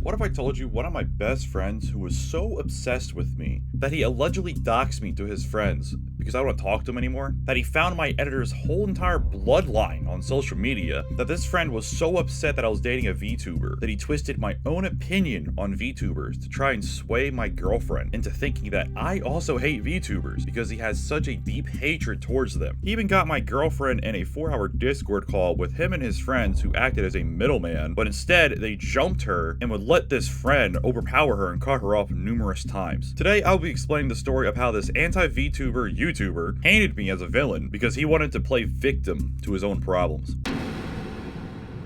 What if I told you one of my best friends who was so obsessed with me that he allegedly doxed me to his friends because I don't want to talk to him anymore? That he found my editor's whole entire bloodline on social media? That this friend was so upset that I was dating a VTuber that he twisted my own opinion on VTubers to try and sway my girlfriend into thinking that I also hate VTubers because he has such a deep hatred towards them. He even got my girlfriend in a 4-hour Discord call with him and his friends who acted as a middleman, but instead they jumped her and would let this friend overpower her and cut her off numerous times. Today I'll be explaining the story of how this anti-VTuber YouTuber hated me as a villain because he wanted to play victim to his own problems.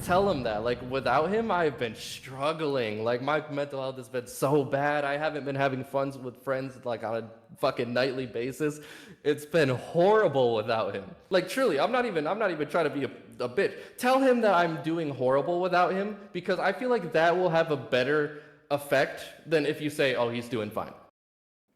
Tell him that, like, without him, I've been struggling. Like, my mental health has been so bad. I haven't been having fun with friends, like, on a fucking nightly basis. It's been horrible without him. Like, truly, I'm not even trying to be a bitch. Tell him that I'm doing horrible without him, because I feel like that will have a better effect than if you say, oh, he's doing fine.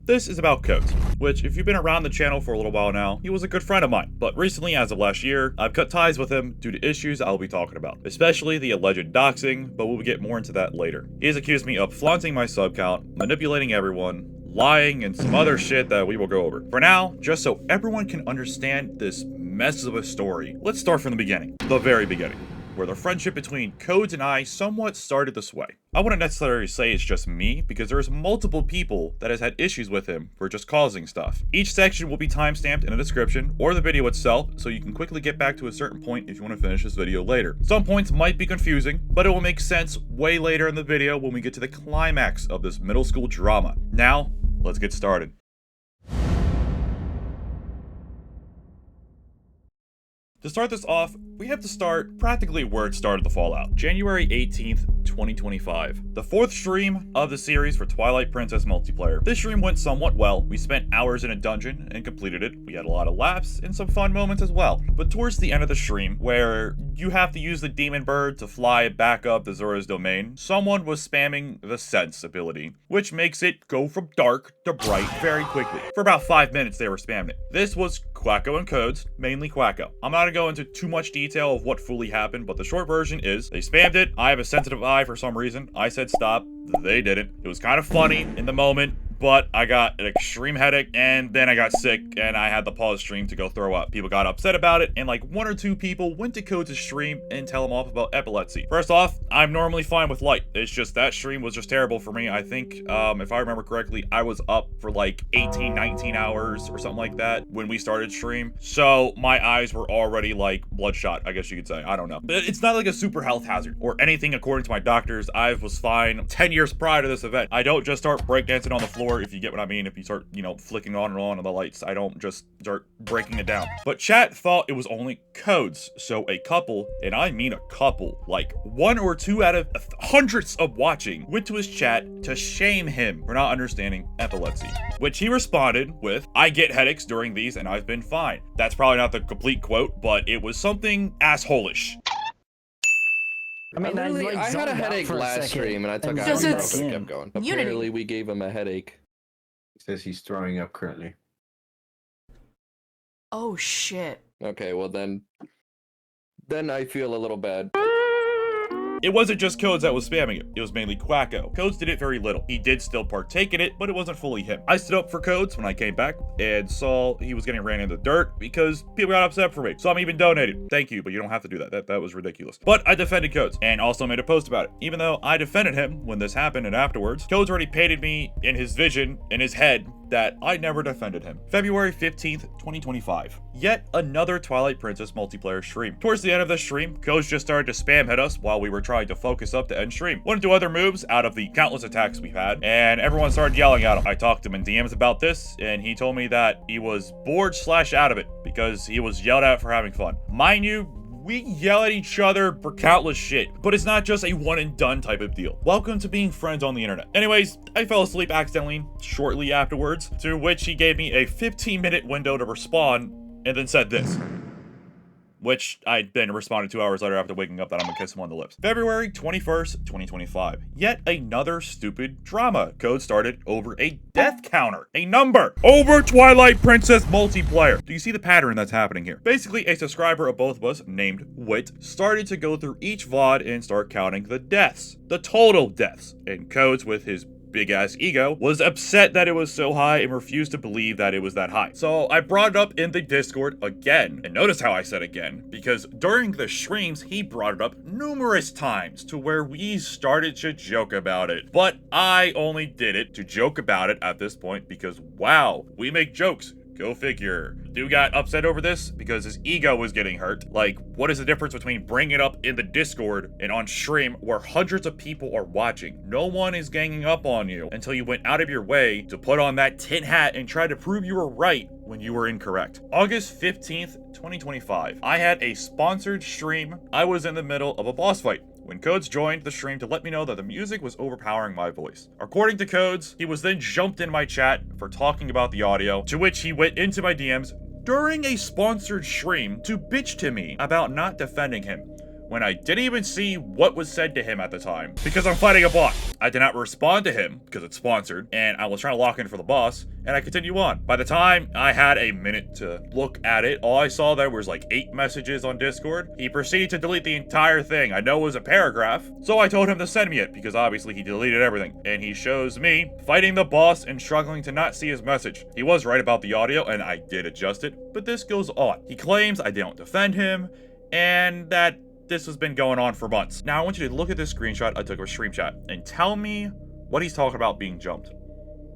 This is about Codes, which, if you've been around the channel for a little while now, he was a good friend of mine. But recently, as of last year, I've cut ties with him due to issues I'll be talking about, especially the alleged doxing, but we'll get more into that later. He has accused me of flaunting my sub count, manipulating everyone, lying, and some other shit that we will go over. For now, just so everyone can understand this mess of a story, let's start from the beginning, the very beginning, where the friendship between Codes and I somewhat started this way. I wouldn't necessarily say it's just me, because there's multiple people that has had issues with him for just causing stuff. Each section will be timestamped in the description or the video itself, so you can quickly get back to a certain point if you want to finish this video later. Some points might be confusing, but it will make sense way later in the video when we get to the climax of this middle school drama. Now, let's get started. To start this off, we have to start practically where it started the fallout. January 18th, 2025. The 4th stream of the series for Twilight Princess multiplayer. This stream went somewhat well. We spent hours in a dungeon and completed it. We had a lot of laughs and some fun moments as well. But towards the end of the stream, where you have to use the demon bird to fly back up the Zora's domain, someone was spamming the sense ability, which makes it go from dark to bright very quickly. For about 5 minutes they were spamming it. This was Quacko and Codes, mainly Quacko. I'm not gonna go into too much detail of what fully happened, but the short version is they spammed it. I have a sensitive eye for some reason. I said stop. They didn't. It was kind of funny in the moment, but I got an extreme headache, and then I got sick, and I had to pause stream to go throw up. People got upset about it, and like 1 or 2 people went to Codes' stream and tell him off about epilepsy. First off, I'm normally fine with light. It's just that stream was just terrible for me. I think, if I remember correctly, I was up for like 18, 19 hours or something like that when we started stream. So my eyes were already like bloodshot, I guess you could say. I don't know. But it's not like a super health hazard or anything according to my doctors. I was fine 10 years prior to this event. I don't just start breakdancing on the floor, if you get what I mean. If you start, you know, flicking on and on the lights, I don't just start breaking it down. But chat thought it was only Codes, so a couple, and I mean a couple, like 1 or 2 out of hundreds of watching, went to his chat to shame him for not understanding epilepsy, which he responded with, I get headaches during these and I've been fine. That's probably not the complete quote, but it was something asshole-ish. I mean, I had a headache last stream and I took out ibuprofen and kept going. Apparently we gave him a headache. He says he's throwing up currently. Oh shit. Okay, well then I feel a little bad. It wasn't just Codes that was spamming it. It was mainly Quacko. Codes did it very little. He did still partake in it, but it wasn't fully him. I stood up for Codes when I came back and saw he was getting ran in the dirt because people got upset for me. Some even donated. Thank you, but you don't have to do that. That was ridiculous. But I defended Codes and also made a post about it. Even though I defended him when this happened and afterwards, Codes already painted me in his vision, in his head, that I never defended him. February 15th, 2025. Yet another Twilight Princess multiplayer stream. Towards the end of the stream, Codes just started to spam hit us while we were trying to focus up to end stream. Wanted to do other moves out of the countless attacks we've had, and everyone started yelling at him. I talked to him in DMs about this, and he told me that he was bored / out of it because he was yelled at for having fun. Mind you, we yell at each other for countless shit, but it's not just a one and done type of deal. Welcome to being friends on the internet. Anyways, I fell asleep accidentally shortly afterwards, to which he gave me a 15-minute window to respond and then said this. which I then responded 2 hours later after waking up that I'm gonna kiss him on the lips. February 21st, 2025. Yet another stupid drama. Code started over a death counter, a number, over Twilight Princess multiplayer. Do you see the pattern that's happening here? Basically, a subscriber of both of us, named Wit, started to go through each VOD and start counting the deaths, the total deaths, and Codes, with his big ass ego, was upset that it was so high and refused to believe that it was that high. So I brought it up in the Discord again, and notice how I said again, because during the streams he brought it up numerous times to where we started to joke about it. But I only did it to joke about it at this point because wow, we make jokes. Go figure. Dude got upset over this because his ego was getting hurt. Like, what is the difference between bringing it up in the Discord and on stream where hundreds of people are watching? No one is ganging up on you until you went out of your way to put on that tin hat and try to prove you were right when you were incorrect. August 15th, 2025. I had a sponsored stream. I was in the middle of a boss fight when Codes joined the stream to let me know that the music was overpowering my voice. According to Codes, he was then jumped in my chat for talking about the audio, to which he went into my DMs during a sponsored stream to bitch to me about not defending him, when I didn't even see what was said to him at the time, because I'm fighting a bot. I did not respond to him, because it's sponsored, and I was trying to lock in for the boss, and I continue on. By the time I had a minute to look at it, all I saw there was like 8 messages on Discord. He proceeded to delete the entire thing. I know it was a paragraph, so I told him to send me it, because obviously he deleted everything. And he shows me fighting the boss and struggling to not see his message. He was right about the audio, and I did adjust it, but this goes on. He claims I didn't defend him, and that this has been going on for months. Now I want you to look at this screenshot I took of stream chat and tell me what he's talking about being jumped.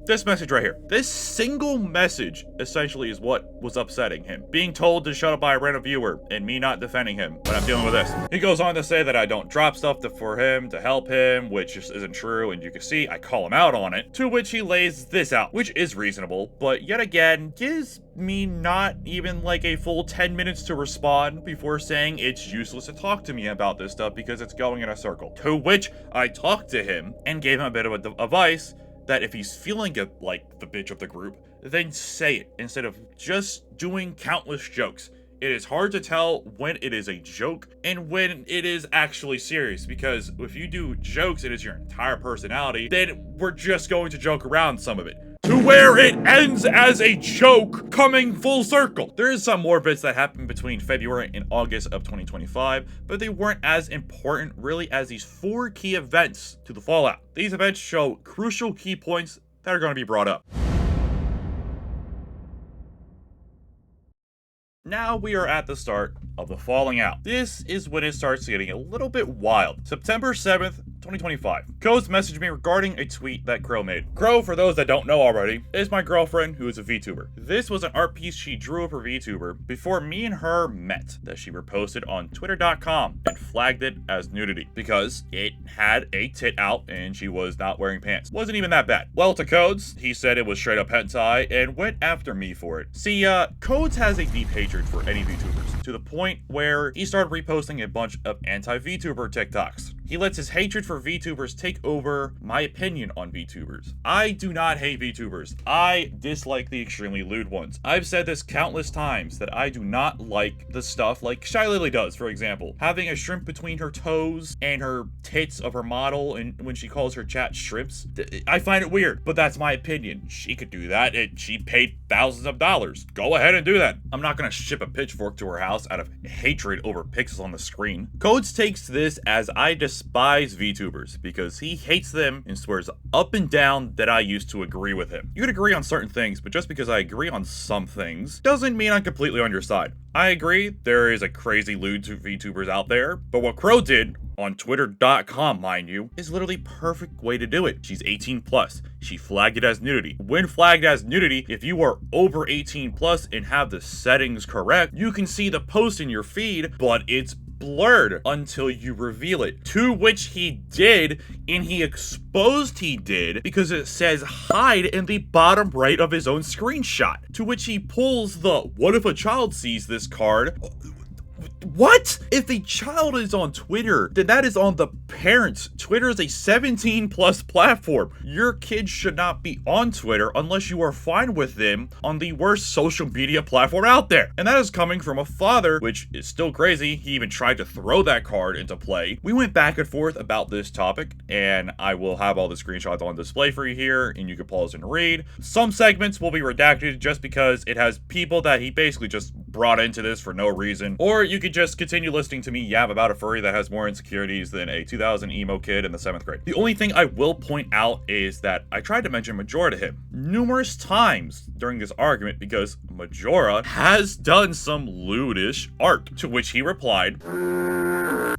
This message right here. This single message essentially is what was upsetting him. Being told to shut up by a random viewer and me not defending him, but I'm dealing with this. He goes on to say that I don't drop stuff for him to help him, which just isn't true, and you can see I call him out on it, to which he lays this out, which is reasonable, but yet again, gives me not even like a full 10 minutes to respond before saying it's useless to talk to me about this stuff because it's going in a circle. To which I talked to him and gave him a bit of advice that if he's feeling like the bitch of the group, then say it instead of just doing countless jokes. It is hard to tell when it is a joke and when it is actually serious, because if you do jokes, it is your entire personality, then we're just going to joke around some of it, to where it ends as a joke coming full circle. There is some more bits that happened between February and August of 2025, but they weren't as important really as these 4 key events to the fallout. These events show crucial key points that are going to be brought up. Now we are at the start of the falling out. This is when it starts getting a little bit wild. September 7th, 2025. Codes messaged me regarding a tweet that Crow made. Crow, for those that don't know already, is my girlfriend who is a VTuber. This was an art piece she drew of her VTuber before me and her met, that she reposted on twitter.com and flagged it as nudity because it had a tit out and she was not wearing pants. Wasn't even that bad. Well, to Codes, he said it was straight up hentai and went after me for it. See, Codes has a deep hatred for any VTubers, to the point where he started reposting a bunch of anti-VTuber TikToks. He lets his hatred for VTubers take over my opinion on VTubers. I do not hate VTubers. I dislike the extremely lewd ones. I've said this countless times that I do not like the stuff like Shy Lily does, for example. Having a shrimp between her toes and her tits of her model, and when she calls her chat shrimps, I find it weird, but that's my opinion. She could do that, and she paid thousands of dollars. Go ahead and do that. I'm not gonna ship a pitchfork to her house out of hatred over pixels on the screen. Codes takes this as I despise VTubers because he hates them and swears up and down that I used to agree with him. You could agree on certain things, but just because I agree on some things doesn't mean I'm completely on your side. I agree, there is a crazy lewd VTubers out there, but what Crow did on twitter.com, mind you, is literally perfect way to do it. She's 18 plus. She flagged it as nudity. When flagged as nudity, if you are over 18 plus and have the settings correct, you can see the post in your feed, but it's blurred until you reveal it, to which he did, and he exposed he did because it says hide in the bottom right of his own screenshot, to which he pulls the what if a child sees this card. What? If a child is on Twitter, then that is on the parents. Twitter is a 17+ platform. Your kid should not be on Twitter unless you are fine with them on the worst social media platform out there. And that is coming from a father, which is still crazy. He even tried to throw that card into play. We went back and forth about this topic, and I will have all the screenshots on display for you here, and you can pause and read. Some segments will be redacted just because it has people that he basically just brought into this for no reason. Or you could just continue listening to me yab about a furry that has more insecurities than a 2000 emo kid in the 7th grade. The only thing I will point out is that I tried to mention Majora to him numerous times during this argument because Majora has done some lewdish art, to which he replied,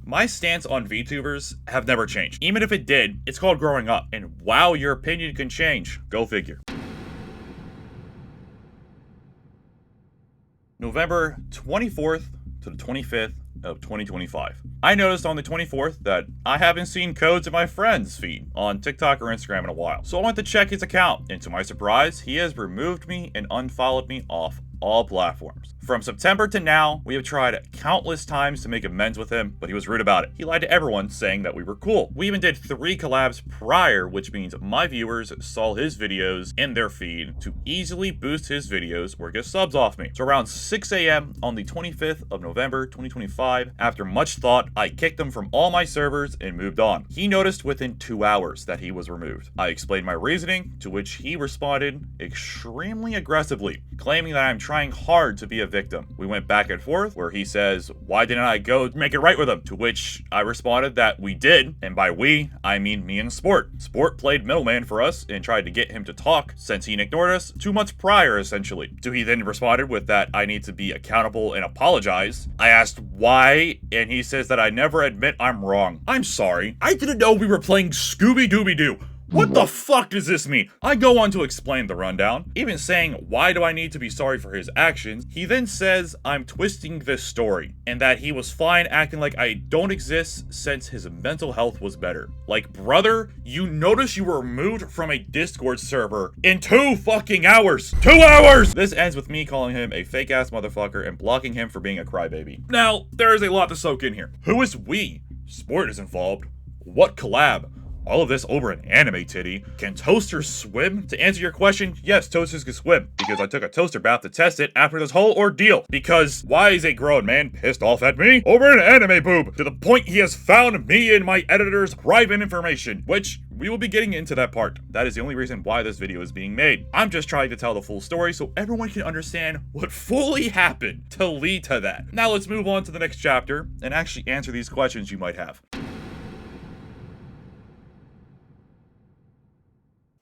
"My stance on VTubers have never changed. Even if it did, it's called growing up. And wow, your opinion can change. Go figure." November 24th to the 25th of 2025. I noticed on the 24th that I haven't seen Codes in my friends feed on TikTok or Instagram in a while. So I went to check his account, and to my surprise, he has removed me and unfollowed me off all platforms. From September to now, we have tried countless times to make amends with him, but he was rude about it. He lied to everyone, saying that we were cool. We even did 3 collabs prior, which means my viewers saw his videos in their feed to easily boost his videos or get subs off me. So around 6 a.m. on the 25th of November 2025, after much thought, I kicked him from all my servers and moved on. He noticed within 2 hours that he was removed. I explained my reasoning, to which he responded extremely aggressively, claiming that I'm trying hard to be a victim. We went back and forth where he says, "Why didn't I go make it right with him?" To which I responded that we did, and by we, I mean me and Sport. Sport played middleman for us and tried to get him to talk since he ignored us 2 months prior, essentially. So he then responded with that I need to be accountable and apologize. I asked why, and he says that I never admit I'm wrong. I'm sorry. I didn't know we were playing Scooby-Dooby-Doo. What the fuck does this mean? I go on to explain the rundown, even saying why do I need to be sorry for his actions. He then says I'm twisting this story, and that he was fine acting like I don't exist since his mental health was better. Like, brother, you notice you were removed from a Discord server in 2 fucking hours. 2 hours! This ends with me calling him a fake ass motherfucker and blocking him for being a crybaby. Now, there is a lot to soak in here. Who is we? Sport is involved. What collab? All of this over an anime titty. Can toasters swim? To answer your question, yes, toasters can swim. Because I took a toaster bath to test it after this whole ordeal. Because why is a grown man pissed off at me over an anime boob? To the point he has found me and my editor's private information, which we will be getting into that part. That is the only reason why this video is being made. I'm just trying to tell the full story so everyone can understand what fully happened to lead to that. Now let's move on to the next chapter and actually answer these questions you might have.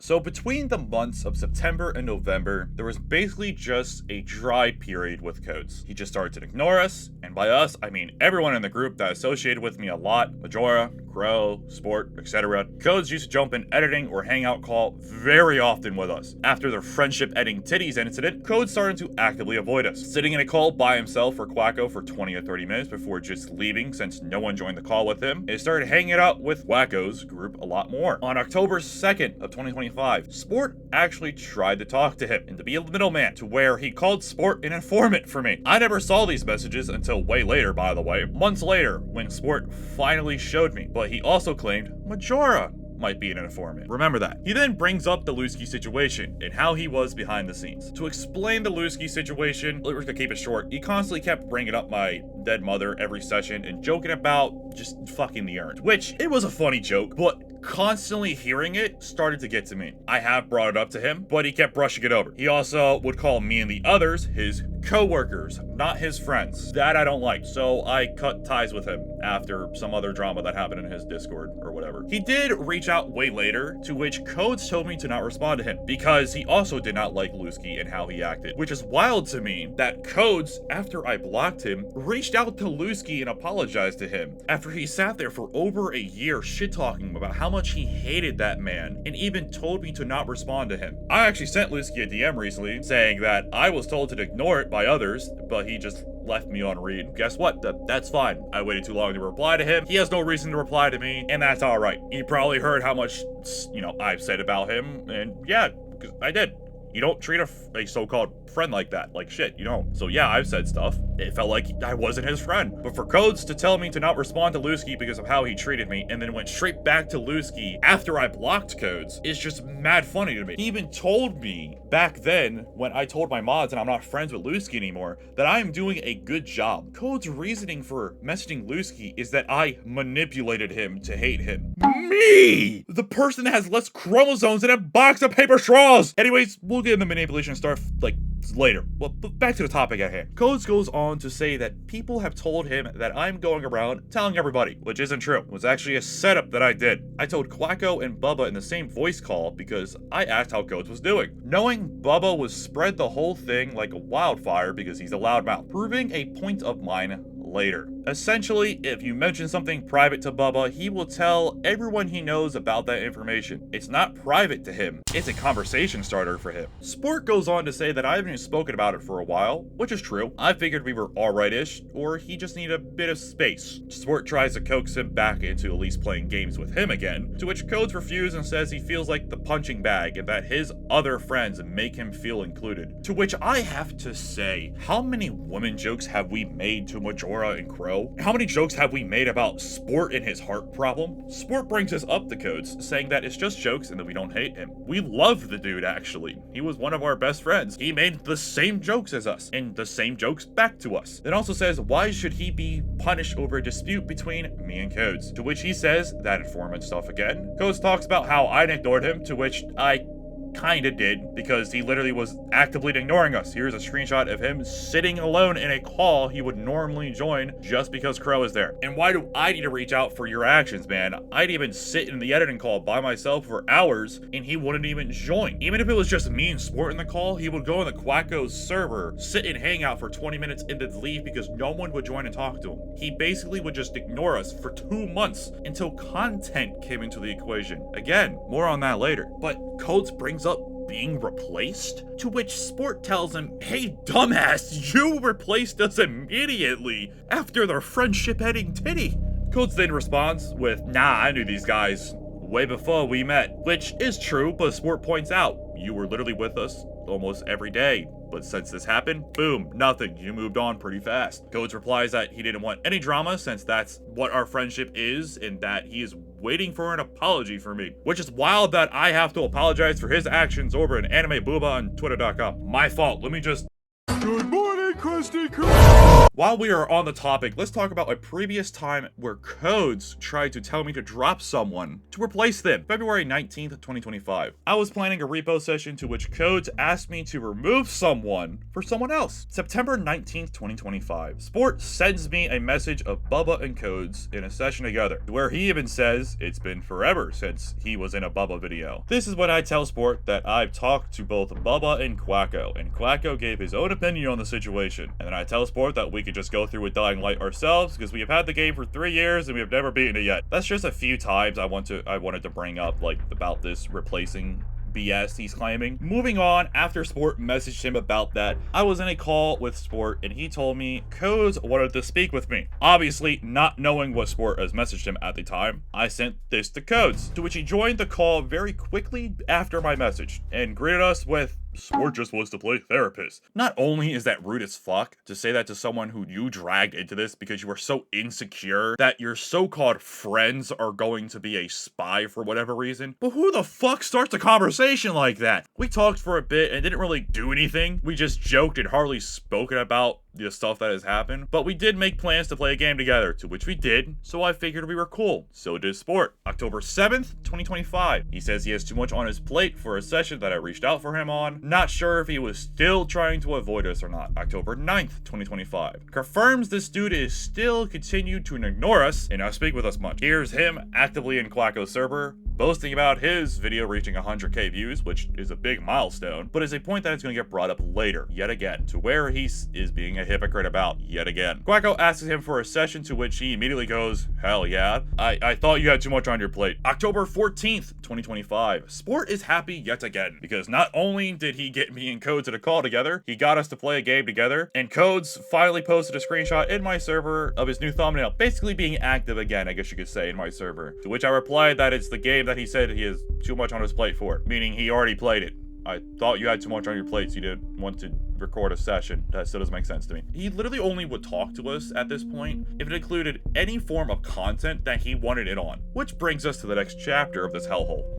So between the months of September and November, there was basically just a dry period with Codes. He just started to ignore us, and by us, I mean everyone in the group that associated with me a lot, Majora, Crow, Sport, etc. Codes used to jump in editing or hangout call very often with us. After the friendship editing titties incident, Codes started to actively avoid us, sitting in a call by himself for Quacko for 20 or 30 minutes before just leaving since no one joined the call with him, and started hanging out with Quacko's group a lot more. On October 2nd of 2025, Sport actually tried to talk to him and to be a middleman, to where he called Sport an informant for me. I never saw these messages until way later, by the way, months later, when Sport finally showed me, but he also claimed Majora might be an informant. Remember that. He then brings up the Lusky situation and how he was behind the scenes. To explain the Lusky situation, we're gonna keep it short, he constantly kept bringing up my dead mother every session and joking about just fucking the urn, which it was a funny joke, but constantly hearing it started to get to me. I have brought it up to him, but he kept brushing it over. He also would call me and the others his co-workers, not his friends. That I don't like, so I cut ties with him after some other drama that happened in his Discord or whatever. He did reach out way later, to which Codes told me to not respond to him because he also did not like Lusky and how he acted, which is wild to me that Codes, after I blocked him, reached out to Lusky and apologized to him after he sat there for over a year shit-talking about how much he hated that man and even told me to not respond to him. I actually sent Lusky a DM recently saying that I was told to ignore it by others, but he just left me on read. Guess what? That's fine. I waited too long to reply to him. He has no reason to reply to me, and that's alright. He probably heard how much, I've said about him, and yeah, I did. You don't treat a so-called friend like that. Like shit, you don't. So yeah, I've said stuff. it felt like I wasn't his friend. But for Codes to tell me to not respond to Lusky because of how he treated me, and then went straight back to Lusky after I blocked Codes, is just mad funny to me. He even told me back then, when I told my mods and I'm not friends with Lusky anymore, that I am doing a good job. Code's reasoning for messaging Lusky is that I manipulated him to hate him. Me! The person that has less chromosomes than a box of paper straws! Anyways, we'll get into manipulation stuff, like, later. Well, but back to the topic at hand. Codes goes on to say that people have told him that I'm going around telling everybody, which isn't true. It was actually a setup that I did. I told Quacko and Bubba in the same voice call because I asked how Codes was doing. Knowing Bubba would spread the whole thing like a wildfire because he's a loudmouth, proving a point of mine later. Essentially, if you mention something private to Bubba, he will tell everyone he knows about that information. It's not private to him, it's a conversation starter for him. Sport goes on to say that I haven't spoken about it for a while, which is true. I figured we were alright-ish, or he just needed a bit of space. Sport tries to coax him back into at least playing games with him again, to which Codes refuses and says he feels like the punching bag and that his other friends make him feel included. To which I have to say, how many women jokes have we made to Majora and Crow? How many jokes have we made about Sport and his heart problem? Sport brings this up to Codes, saying that it's just jokes and that we don't hate him. We love the dude, actually. He was one of our best friends. He made the same jokes as us, and the same jokes back to us. Then also says, why should he be punished over a dispute between me and Codes? To which he says, that informant stuff again. Codes talks about how I ignored him, to which I kinda did, because he literally was actively ignoring us. Here's a screenshot of him sitting alone in a call he would normally join just because Crow is there. And why do I need to reach out for your actions, man? I'd even sit in the editing call by myself for hours and he wouldn't even join. Even if it was just me and Sport in the call, he would go on the Quacko's server, sit and hang out for 20 minutes and then leave because no one would join and talk to him. He basically would just ignore us for 2 months until content came into the equation. Again, more on that later. But Codes brings up being replaced? To which Sport tells him, hey dumbass, you replaced us immediately after their friendship-ending titty. Codes then responds with, nah, I knew these guys way before we met. Which is true, but Sport points out, you were literally with us almost every day. But since this happened, boom, nothing. You moved on pretty fast. Codes replies that he didn't want any drama since that's what our friendship is and that he is waiting for an apology from me. Which is wild that I have to apologize for his actions over an anime booba on twitter.com. My fault. Let me just... Good morning, Krusty Krab! While we are on the topic, let's talk about a previous time where Codes tried to tell me to drop someone to replace them. February 19th, 2025. I was planning a repo session to which Codes asked me to remove someone for someone else. September 19th, 2025. Sport sends me a message of Bubba and Codes in a session together, where he even says it's been forever since he was in a Bubba video. This is when I tell Sport that I've talked to both Bubba and Quacko gave his own opinion on the situation. And then I tell Sport that we could just go through with Dying Light ourselves because we have had the game for 3 years and we have never beaten it yet. That's just a few times I wanted to bring up, like, about this replacing BS he's claiming. Moving on, after Sport messaged him about that, I was in a call with Sport and he told me Codes wanted to speak with me. Obviously, not knowing what Sport has messaged him at the time, I sent this to Codes, to which he joined the call very quickly after my message and greeted us with, Sport just wants to play therapist. Not only is that rude as fuck to say that to someone who you dragged into this because you are so insecure that your so-called friends are going to be a spy for whatever reason, but who the fuck starts a conversation like that? We talked for a bit and didn't really do anything. We just joked and hardly spoken about the stuff that has happened, but we did make plans to play a game together, to which we did, so I figured we were cool. So did Sport. October 7th, 2025. He says he has too much on his plate for a session that I reached out for him on. Not sure if he was still trying to avoid us or not. October 9th, 2025. Confirms this dude is still continued to ignore us and not speak with us much. Here's him actively in Quacko's server, boasting about his video reaching 100k views, which is a big milestone, but is a point that is going to get brought up later, yet again, to where he is being a hypocrite about, yet again. Quacko asks him for a session, to which he immediately goes, hell yeah, I thought you had too much on your plate. October 14th, 2025. Sport is happy yet again, because not only did he get me and Codes at a call together, he got us to play a game together, and Codes finally posted a screenshot in my server of his new thumbnail, basically being active again, I guess you could say, in my server, to which I replied that it's the game that he said he has too much on his plate for, meaning he already played it. I thought you had too much on your plate, so you didn't want to record a session. That still doesn't make sense to me. He literally only would talk to us at this point if it included any form of content that he wanted in on. Which brings us to the next chapter of this hellhole.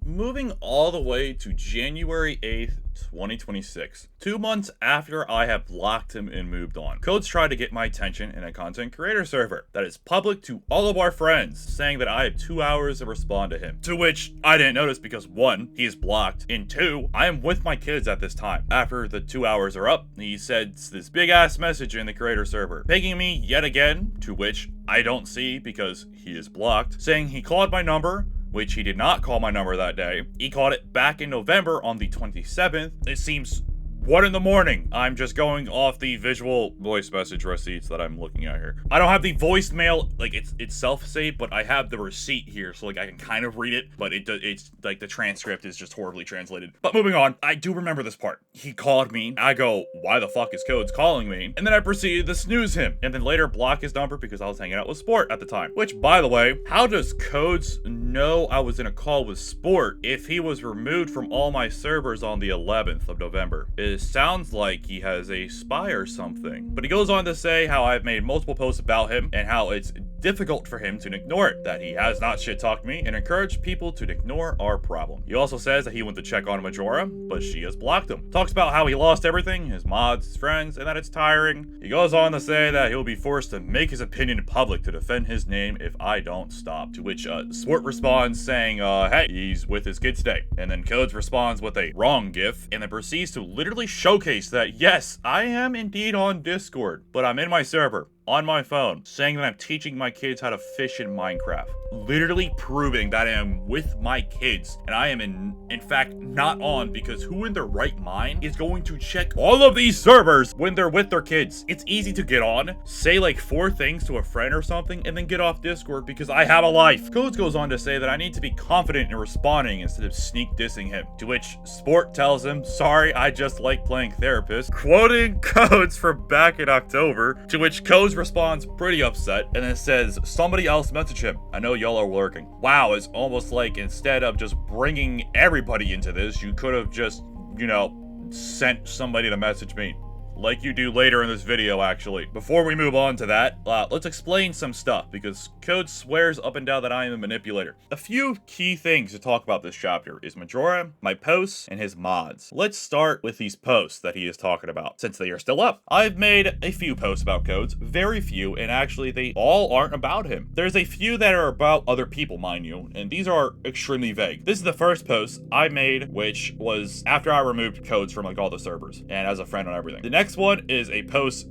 Moving all the way to January 8th, 2026. 2 months after I have blocked him and moved on. Codes tried to get my attention in a content creator server that is public to all of our friends, saying that I have 2 hours to respond to him. To which I didn't notice because 1, he is blocked, and 2, I am with my kids at this time. After the 2 hours are up, he sends this big ass message in the creator server, begging me yet again, to which I don't see because he is blocked, saying he called my number, which he did not call my number that day. He called it back in November on the 27th. It seems 1 in the morning. I'm just going off the visual voice message receipts that I'm looking at here. I don't have the voicemail, like it's self-saved, but I have the receipt here, so like I can kind of read it, but it's like the transcript is just horribly translated. But moving on, I do remember this part. He called me. I go, why the fuck is Codes calling me? And then I proceeded to snooze him, and then later block his number because I was hanging out with Sport at the time. Which, by the way, how does Codes know I was in a call with Sport if he was removed from all my servers on the 11th of November? It sounds like he has a spy or something. But he goes on to say how I've made multiple posts about him and how it's difficult for him to ignore it, that he has not shit-talked me and encouraged people to ignore our problem. He also says that he went to check on Majora, but she has blocked him. Talks about how he lost everything, his mods, his friends, and that it's tiring. He goes on to say that he'll be forced to make his opinion public to defend his name if I don't stop. To which Sport responds saying, hey, he's with his kids today. And then Codes responds with a wrong gif and then proceeds to literally showcase that, yes, I am indeed on Discord, but I'm in my server, on my phone, saying that I'm teaching my kids how to fish in Minecraft. Literally proving that I am with my kids, and I am in fact not on, because who in their right mind is going to check all of these servers when they're with their kids? It's easy to get on, say like 4 things to a friend or something, and then get off Discord because I have a life. Codes goes on to say that I need to be confident in responding instead of sneak dissing him, to which Sport tells him, sorry, I just like playing therapist, quoting Codes from back in October, to which Codes responds pretty upset and then says, somebody else message him. I know y'all are lurking. Wow, it's almost like instead of just bringing everybody into this, you could have just, you know, sent somebody to message me. Like you do later in this video, actually. Before we move on to that, let's explain some stuff, because Code swears up and down that I am a manipulator. A few key things to talk about this chapter is Majora, my posts, and his mods. Let's start with these posts that he is talking about, since they are still up. I've made a few posts about Codes, very few, and actually they all aren't about him. There's a few that are about other people, mind you, and these are extremely vague. This is the first post I made, which was after I removed Codes from like all the servers, and as a friend on everything. The next one is a post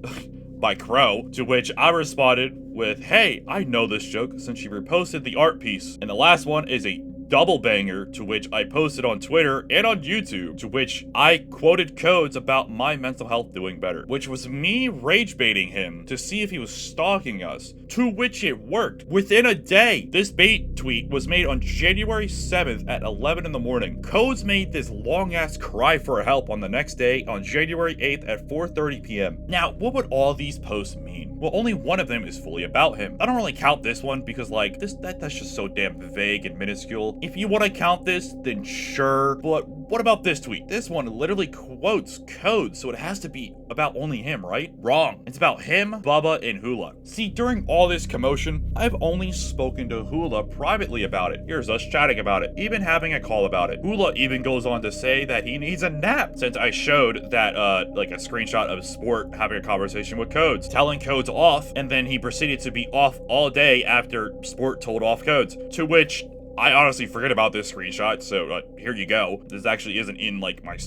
by Crow, to which I responded with, hey, I know this joke since she reposted the art piece. And the last one is a double banger, to which I posted on Twitter and on YouTube, to which I quoted Codes about my mental health doing better, which was me rage baiting him to see if he was stalking us, to which it worked. Within a day, this bait tweet was made on January 7th at 11 in the morning. Codes made this long ass cry for help on the next day on January 8th at 4:30 p.m. Now, what would all these posts mean? Well, only one of them is fully about him. I don't really count this one because like that's just so damn vague and minuscule. If you want to count this, then sure. But what about this tweet? This one literally quotes Codes, so it has to be about only him, right? Wrong. It's about him, Bubba, and Hula. See, during all this commotion, I've only spoken to Hula privately about it. Here's us chatting about it, even having a call about it. Hula even goes on to say that he needs a nap, since I showed that, like a screenshot of Sport having a conversation with Codes, telling Codes off, and then he proceeded to be off all day after Sport told off Codes, to which I honestly forget about this screenshot, so here you go. This actually isn't in like my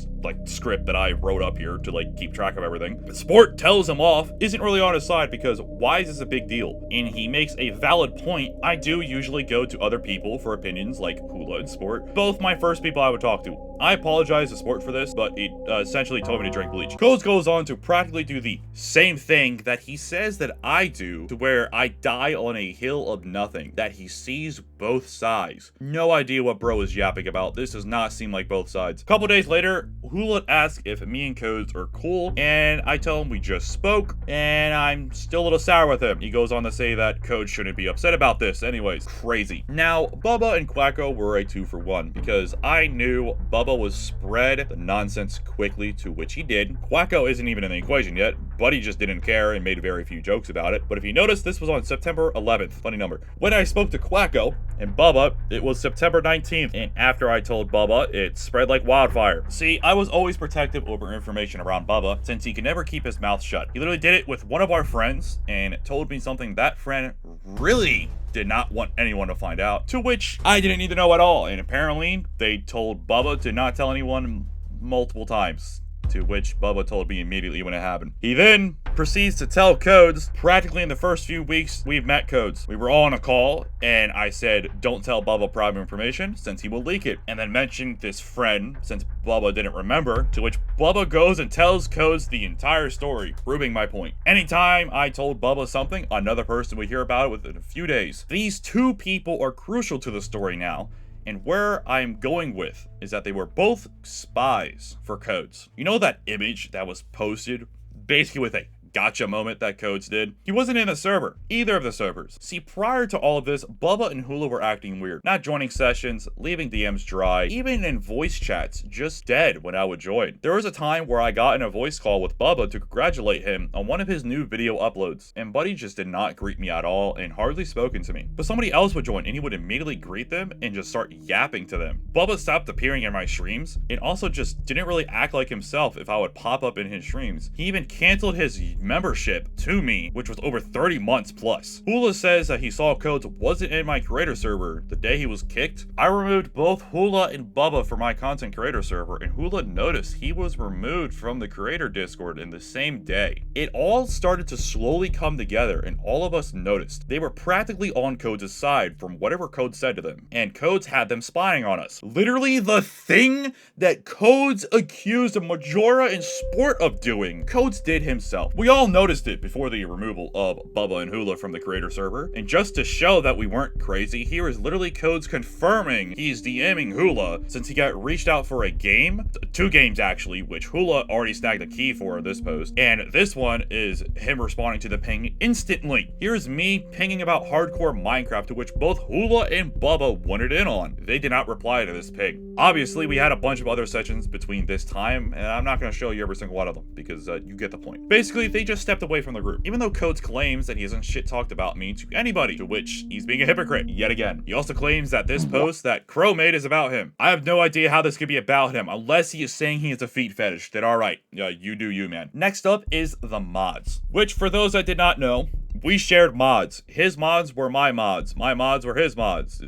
script that I wrote up here to like keep track of everything. Sport tells him off, isn't really on his side because why is this a big deal? And he makes a valid point. I do usually go to other people for opinions like Hula and Sport, both my first people I would talk to. I apologize to Sport for this, but it essentially told me to drink bleach. Codes goes on to practically do the same thing that he says that I do, to where I die on a hill of nothing, that he sees both sides. No idea what bro is yapping about. This does not seem like both sides. A couple days later, Hula asks if me and Codes are cool, and I tell him we just spoke, and I'm still a little sour with him. He goes on to say that Codes shouldn't be upset about this. Anyways, crazy. Now, Bubba and Quacko were a 2-for-1 because I knew Bubba would spread the nonsense quickly, to which he did. Quacko isn't even in the equation yet, but he just didn't care and made very few jokes about it. But if you notice, this was on September 11th. Funny number. When I spoke to Quacko and Bubba, it was September 19th, and after I told Bubba, it spread like wildfire. See, I was always protective over information around Bubba, since he could never keep his mouth shut. He literally did it with one of our friends, and told me something that friend really did not want anyone to find out, to which I didn't need to know at all, and apparently they told Bubba to not tell anyone multiple times, to which Bubba told me immediately when it happened. He then proceeds to tell Codes, practically in the first few weeks we've met Codes. We were all on a call, and I said, don't tell Bubba private information, since he will leak it, and then mentioned this friend, since Bubba didn't remember, to which Bubba goes and tells Codes the entire story, proving my point. Anytime I told Bubba something, another person would hear about it within a few days. These two people are crucial to the story now, and where I'm going with is that they were both spies for Codes. You know that image that was posted, basically with a gotcha moment that Codes did? He wasn't in the server, either of the servers. See, prior to all of this, Bubba and Hula were acting weird, not joining sessions, leaving DMs dry, even in voice chats, just dead when I would join. There was a time where I got in a voice call with Bubba to congratulate him on one of his new video uploads, and Buddy just did not greet me at all and hardly spoken to me. But somebody else would join and he would immediately greet them and just start yapping to them. Bubba stopped appearing in my streams and also just didn't really act like himself if I would pop up in his streams. He even canceled his membership to me, which was over 30 months plus. Hula says that he saw Codes wasn't in my creator server the day he was kicked. I removed both Hula and Bubba from my content creator server, and Hula noticed he was removed from the creator Discord in the same day. It all started to slowly come together, and all of us noticed. They were practically on Codes' side from whatever Codes said to them, and Codes had them spying on us. Literally the thing that Codes accused Majora and Sport of doing, Codes did himself. We all noticed it before the removal of Bubba and Hula from the creator server, and just to show that we weren't crazy, here is literally Codes confirming he's DMing Hula since he got reached out for a game, 2 games actually, which Hula already snagged a key for in this post, and this one is him responding to the ping instantly. Here's me pinging about hardcore Minecraft, to which both Hula and Bubba wanted in on. They did not reply to this ping. Obviously, we had a bunch of other sessions between this time, and I'm not going to show you every single one of them because you get the point. Basically, they just stepped away from the group, even though Codes claims that he hasn't shit talked about me to anybody, to which he's being a hypocrite yet again. He also claims that this post that Crow made is about him. I have no idea how this could be about him unless he is saying he has a feet fetish. Then alright, you do you, man. Next up is the mods, which for those that did not know, we shared mods. His mods were my mods. My mods were his mods.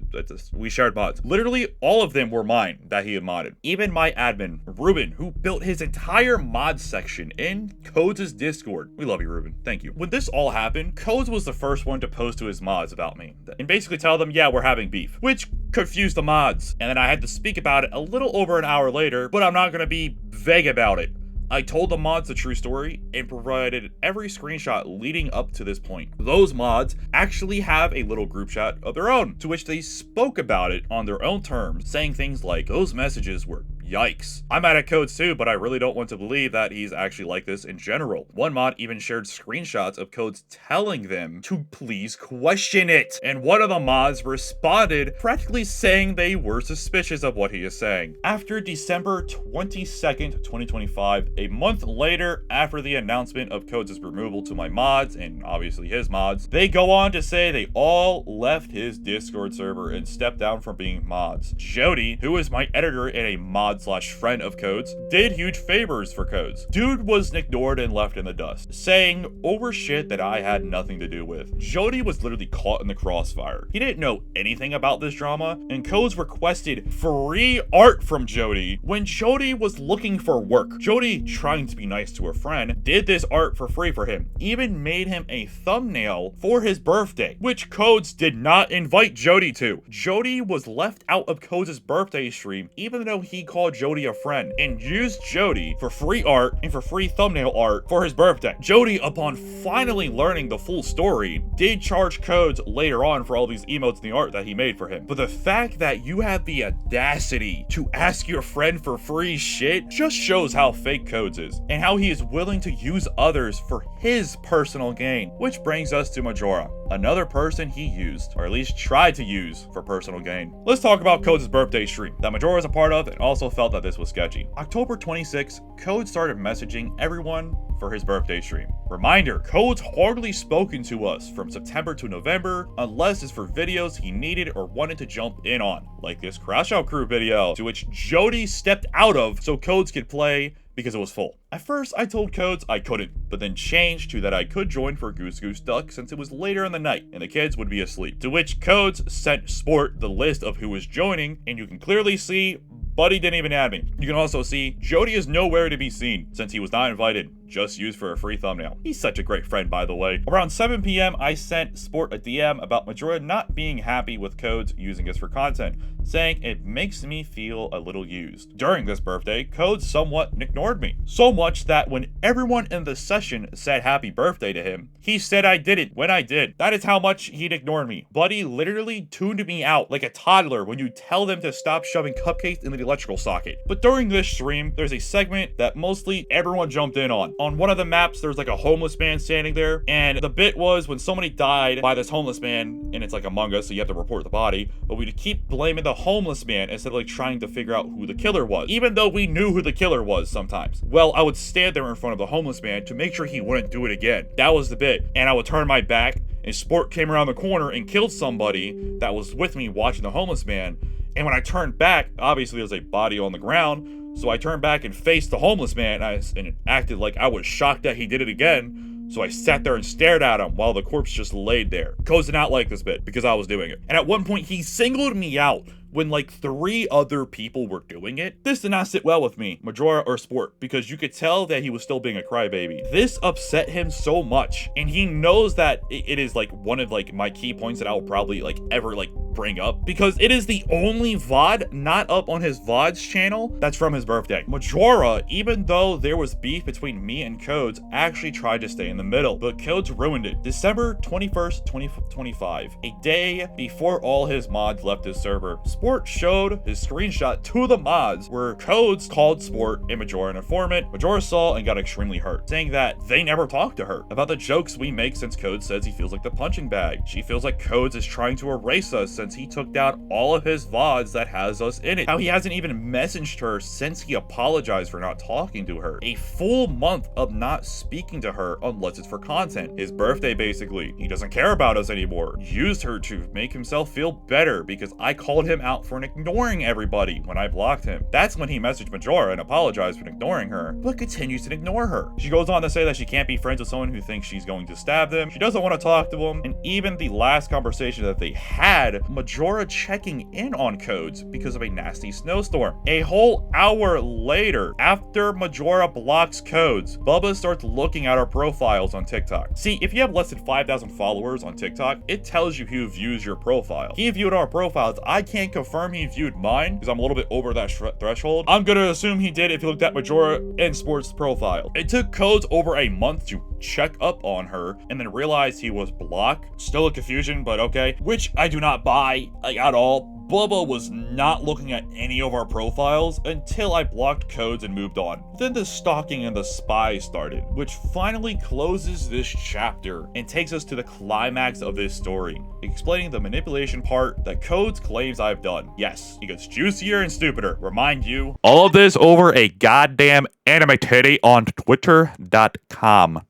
We shared mods. Literally, all of them were mine that he had modded. Even my admin, Ruben, who built his entire mod section in Codes' Discord. We love you, Ruben. Thank you. When this all happened, Codes was the first one to post to his mods about me and basically tell them, yeah, we're having beef, which confused the mods. And then I had to speak about it a little over an hour later, but I'm not going to be vague about it. I told the mods the true story and provided every screenshot leading up to this point. Those mods actually have a little group chat of their own, to which they spoke about it on their own terms, saying things like, those messages were yikes. I'm mad at Codes too, but I really don't want to believe that he's actually like this in general. One mod even shared screenshots of Codes telling them to please question it, and one of the mods responded practically saying they were suspicious of what he is saying. After December 22nd, 2025, a month later after the announcement of Codes' removal to my mods, and obviously his mods, they go on to say they all left his Discord server and stepped down from being mods. Jody, who is my editor and a mod/friend of Codes, did huge favors for Codes. Dude was ignored and left in the dust, saying over shit that I had nothing to do with. Jody was literally caught in the crossfire. He didn't know anything about this drama, and Codes requested free art from Jody when Jody was looking for work. Jody, trying to be nice to her friend, did this art for free for him, even made him a thumbnail for his birthday, which Codes did not invite Jody to. Jody was left out of Codes' birthday stream, even though he called Jody a friend and used Jody for free art and for free thumbnail art for his birthday. Jody, upon finally learning the full story, did charge Codes later on for all these emotes and the art that he made for him. But the fact that you have the audacity to ask your friend for free shit just shows how fake Codes is and how he is willing to use others for his personal gain. Which brings us to Majora, another person he used, or at least tried to use, for personal gain. Let's talk about Codes' birthday stream that Majora was a part of and also felt that this was sketchy. October 26, Codes started messaging everyone for his birthday stream. Reminder, Codes hardly spoken to us from September to November unless it's for videos he needed or wanted to jump in on, like this Crash Out Crew video, to which Jody stepped out of so Codes could play because it was full. At first, I told Codes I couldn't, but then changed to that I could join for Goose Goose Duck since it was later in the night and the kids would be asleep. To which Codes sent Sport the list of who was joining, and you can clearly see Buddy didn't even add me. You can also see Jody is nowhere to be seen since he was not invited, just used for a free thumbnail. He's such a great friend, by the way. Around 7 p.m, I sent Sport a DM about Majora not being happy with Codes using us for content, saying it makes me feel a little used. During this birthday, Codes somewhat ignored me. So much that when everyone in the session said happy birthday to him, he said I didn't when I did. That is how much he'd ignored me. Buddy literally tuned me out like a toddler when you tell them to stop shoving cupcakes into the electrical socket. But during this stream, there's a segment that mostly everyone jumped in on. On one of the maps, there's like a homeless man standing there, and the bit was when somebody died by this homeless man, and it's like Among Us, so you have to report the body, but we'd keep blaming the homeless man instead of like trying to figure out who the killer was, even though we knew who the killer was sometimes. Well, I would stand there in front of the homeless man to make sure he wouldn't do it again. That was the bit, and I would turn my back, and Sport came around the corner and killed somebody that was with me watching the homeless man. And when I turned back, obviously there's a body on the ground, so I turned back and faced the homeless man, and it acted like I was shocked that he did it again. So I sat there and stared at him while the corpse just laid there. Codes did not like this bit because I was doing it. And at one point he singled me out when like 3 other people were doing it. This did not sit well with me, Majora or Sport, because you could tell that he was still being a crybaby. This upset him so much, and he knows that it is like one of like my key points that I will probably like ever like bring up, because it is the only VOD not up on his VODs channel that's from his birthday. Majora, even though there was beef between me and Codes, actually tried to stay in the middle, but Codes ruined it. December 21st, 2025, a day before all his mods left his server, Sport showed his screenshot to the mods where Codes called Sport a Majora informant. Majora saw and got extremely hurt, saying that they never talked to her about the jokes we make since Codes says he feels like the punching bag. She feels like Codes is trying to erase us since he took down all of his VODs that has us in it. How he hasn't even messaged her since he apologized for not talking to her. A full month of not speaking to her unless it's for content. His birthday basically. He doesn't care about us anymore. Used her to make himself feel better because I called him out for ignoring everybody when I blocked him. That's when he messaged Majora and apologized for ignoring her, but continues to ignore her. She goes on to say that she can't be friends with someone who thinks she's going to stab them. She doesn't want to talk to him, and even the last conversation that they had, Majora checking in on Codes because of a nasty snowstorm. A whole hour later, after Majora blocks Codes, Bubba starts looking at our profiles on TikTok. See, if you have less than 5,000 followers on TikTok, it tells you who views your profile. He viewed our profiles. I can't confirm he viewed mine because I'm a little bit over that threshold. I'm gonna assume he did if he looked at Majora and Sport's profile. It took Codes over a month to check up on her and then realized he was blocked. Still a confusion, but okay. Which I do not buy like at all. Bubba was not looking at any of our profiles until I blocked Codes and moved on. Then the stalking and the spies started, which finally closes this chapter and takes us to the climax of this story, explaining the manipulation part that Codes claims I've done. Yes, he gets juicier and stupider. Remind you, all of this over a goddamn anime titty on twitter.com.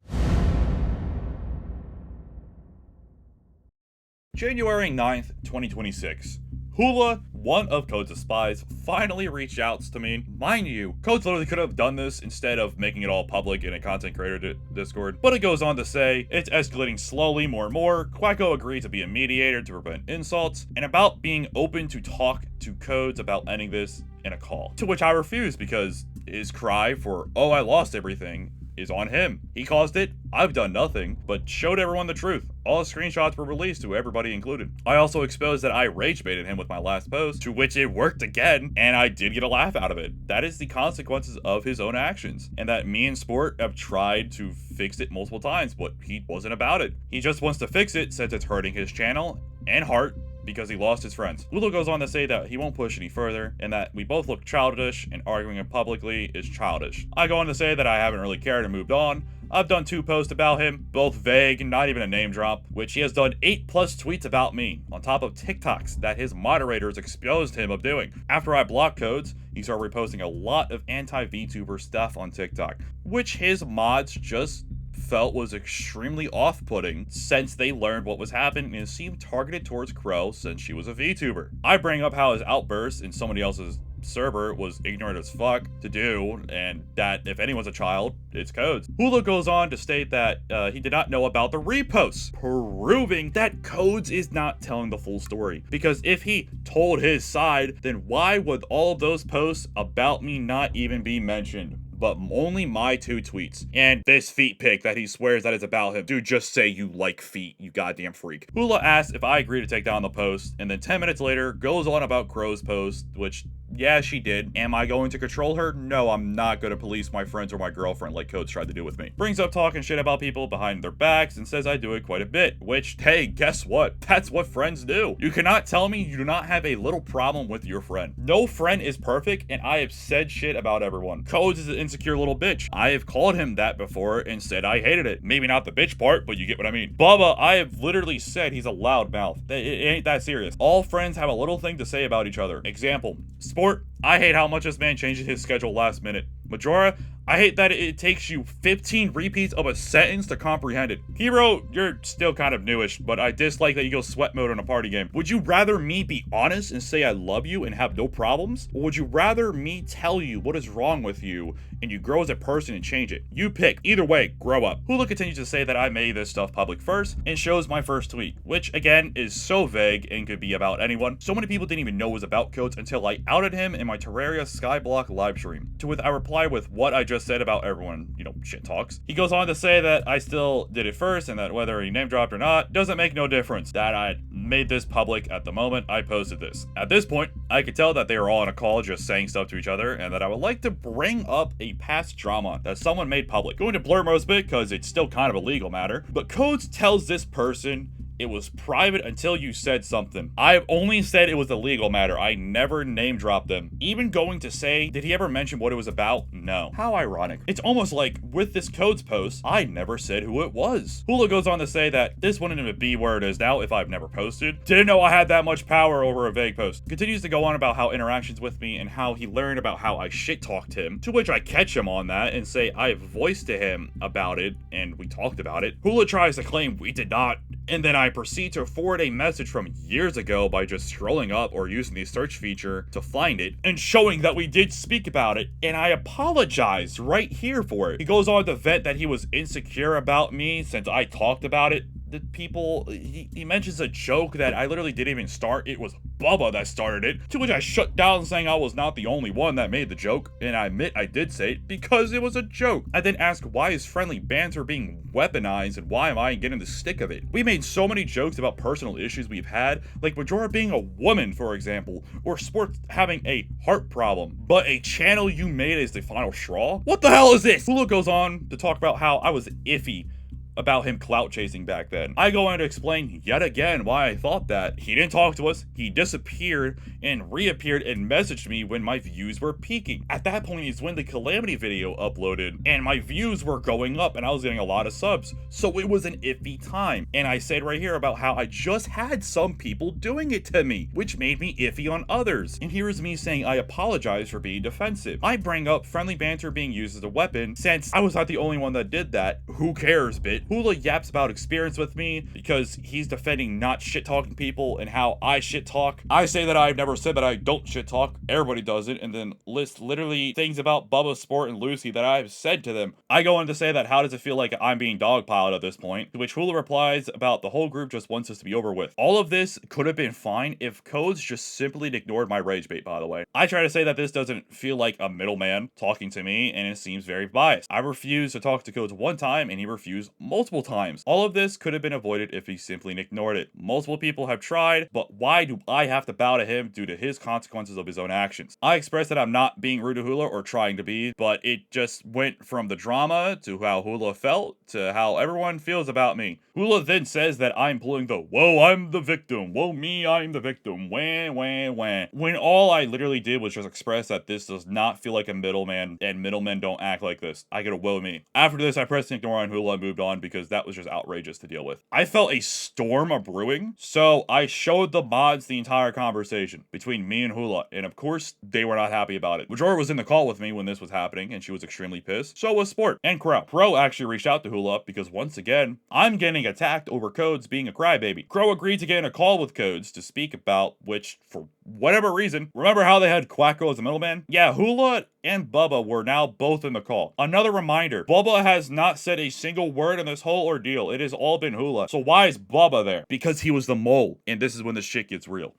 January 9th, 2026. Hula, one of Codes' spies, finally reached out to me. Mind you, Codes literally could have done this instead of making it all public in a content creator Discord, but it goes on to say, it's escalating slowly more and more. Quacko agreed to be a mediator to prevent insults, and about being open to talk to Codes about ending this in a call. To which I refused because his cry for, oh, I lost everything, is on him. He caused it, I've done nothing, but showed everyone the truth. All the screenshots were released to everybody included. I also exposed that I rage baited him with my last post, to which it worked again, and I did get a laugh out of it. That is the consequences of his own actions, and that me and Sport have tried to fix it multiple times, but he wasn't about it. He just wants to fix it since it's hurting his channel and heart, because he lost his friends. Hulu goes on to say that he won't push any further, and that we both look childish, and arguing it publicly is childish. I go on to say that I haven't really cared and moved on. I've done 2 posts about him, both vague and not even a name drop, which he has done 8+ tweets about me, on top of TikToks that his moderators exposed him of doing. After I blocked Codes, he started reposting a lot of anti-VTuber stuff on TikTok, which his mods just felt was extremely off-putting since they learned what was happening and it seemed targeted towards Crow since she was a VTuber. I bring up how his outburst in somebody else's server was ignorant as fuck to do, and that if anyone's a child, it's Codes. Hulu goes on to state that he did not know about the reposts, proving that Codes is not telling the full story. Because if he told his side, then why would all of those posts about me not even be mentioned? But only my 2 tweets. And this feet pic that he swears that is about him. Dude, just say you like feet, you goddamn freak. Hula asks if I agree to take down the post, and then 10 minutes later goes on about Crow's post, which, yeah, she did. Am I going to control her? No, I'm not going to police my friends or my girlfriend like Codes tried to do with me. Brings up talking shit about people behind their backs and says I do it quite a bit, which, hey, guess what? That's what friends do. You cannot tell me you do not have a little problem with your friend. No friend is perfect, and I have said shit about everyone. Codes is an insecure little bitch. I have called him that before and said I hated it. Maybe not the bitch part, but you get what I mean. Bubba, I have literally said he's a loudmouth. It ain't that serious. All friends have a little thing to say about each other. Example, Sport, I hate how much this man changes his schedule last minute. Majora, I hate that it takes you 15 repeats of a sentence to comprehend it. Hero, you're still kind of newish, but I dislike that you go sweat mode in a party game. Would you rather me be honest and say I love you and have no problems? Or would you rather me tell you what is wrong with you and you grow as a person and change it? You pick. Either way, grow up. Hulu continues to say that I made this stuff public first and shows my first tweet, which again is so vague and could be about anyone. So many people didn't even know it was about Codes until I outed him in my Terraria Skyblock livestream. To which I reply with what I just said about everyone, you know, shit talks. He goes on to say that I still did it first and that whether he name dropped or not doesn't make no difference. That I made this public at the moment I posted this. At this point, I could tell that they were all on a call just saying stuff to each other and that I would like to bring up a past drama that someone made public. Going to blur most of it because it's still kind of a legal matter, but Codes tells this person it was private until you said something. I've only said it was a legal matter. I never name dropped them. Even going to say, did he ever mention what it was about? No. How ironic. It's almost like with this Codes post, I never said who it was. Hula goes on to say that this wouldn't even be where it is now if I've never posted. Didn't know I had that much power over a vague post. Continues to go on about how interactions with me and how he learned about how I shit talked him, to which I catch him on that and say I voiced to him about it and we talked about it. Hula tries to claim we did not, and then I proceed to forward a message from years ago by just scrolling up or using the search feature to find it and showing that we did speak about it, and I apologized right here for it. He goes on to vent that he was insecure about me since I talked about it. The people, he mentions a joke that I literally didn't even start. It was Bubba that started it, to which I shut down saying I was not the only one that made the joke, and I admit I did say it because it was a joke. I then asked why is friendly banter being weaponized and why am I getting the stick of it? We made so many jokes about personal issues we've had, like Majora being a woman, for example, or Sports having a heart problem, but a channel you made is the final straw? What the hell is this? Hulu goes on to talk about how I was iffy about him clout chasing back then. I go on to explain yet again why I thought that. He didn't talk to us, he disappeared and reappeared and messaged me when my views were peaking. At that point is when the Calamity video uploaded and my views were going up and I was getting a lot of subs. So it was an iffy time. And I said right here about how I just had some people doing it to me, which made me iffy on others. And here is me saying I apologize for being defensive. I bring up friendly banter being used as a weapon since I was not the only one that did that. Who cares, bitch? Hula yaps about experience with me because he's defending not shit-talking people and how I shit-talk. I say that I've never said that I don't shit-talk. Everybody does it, and then list literally things about Bubba, Sport, and Lucy that I've said to them. I go on to say that how does it feel like I'm being dogpiled at this point, to which Hula replies about the whole group just wants us to be over with. All of this could have been fine if Codes just simply ignored my rage bait, by the way. I try to say that this doesn't feel like a middleman talking to me, and it seems very biased. I refused to talk to Codes one time, and he refused multiple times. All of this could have been avoided if he simply ignored it. Multiple people have tried, but why do I have to bow to him due to his consequences of his own actions? I expressed that I'm not being rude to Hula or trying to be, but it just went from the drama to how Hula felt to how everyone feels about me. Hula then says that I'm pulling the "whoa, I'm the victim, whoa, me, I'm the victim, wah, wah, wah," when all I literally did was just express that this does not feel like a middleman, and middlemen don't act like this. I get a whoa me. After this, I pressed ignore on Hula and moved on because that was just outrageous to deal with. I felt a storm of brewing, so I showed the mods the entire conversation between me and Hula, and of course, they were not happy about it. Majora was in the call with me when this was happening, and she was extremely pissed. So was Sport and Crow. Crow actually reached out to Hula because once again, I'm getting attacked over Codes being a crybaby. Crow agreed to get in a call with Codes to speak about which, for whatever reason, remember how they had Quacko as a middleman? Yeah, Hula and Bubba were now both in the call. Another reminder, Bubba has not said a single word in this whole ordeal. It has all been Hula. So why is Bubba there? Because he was the mole, and this is when the shit gets real.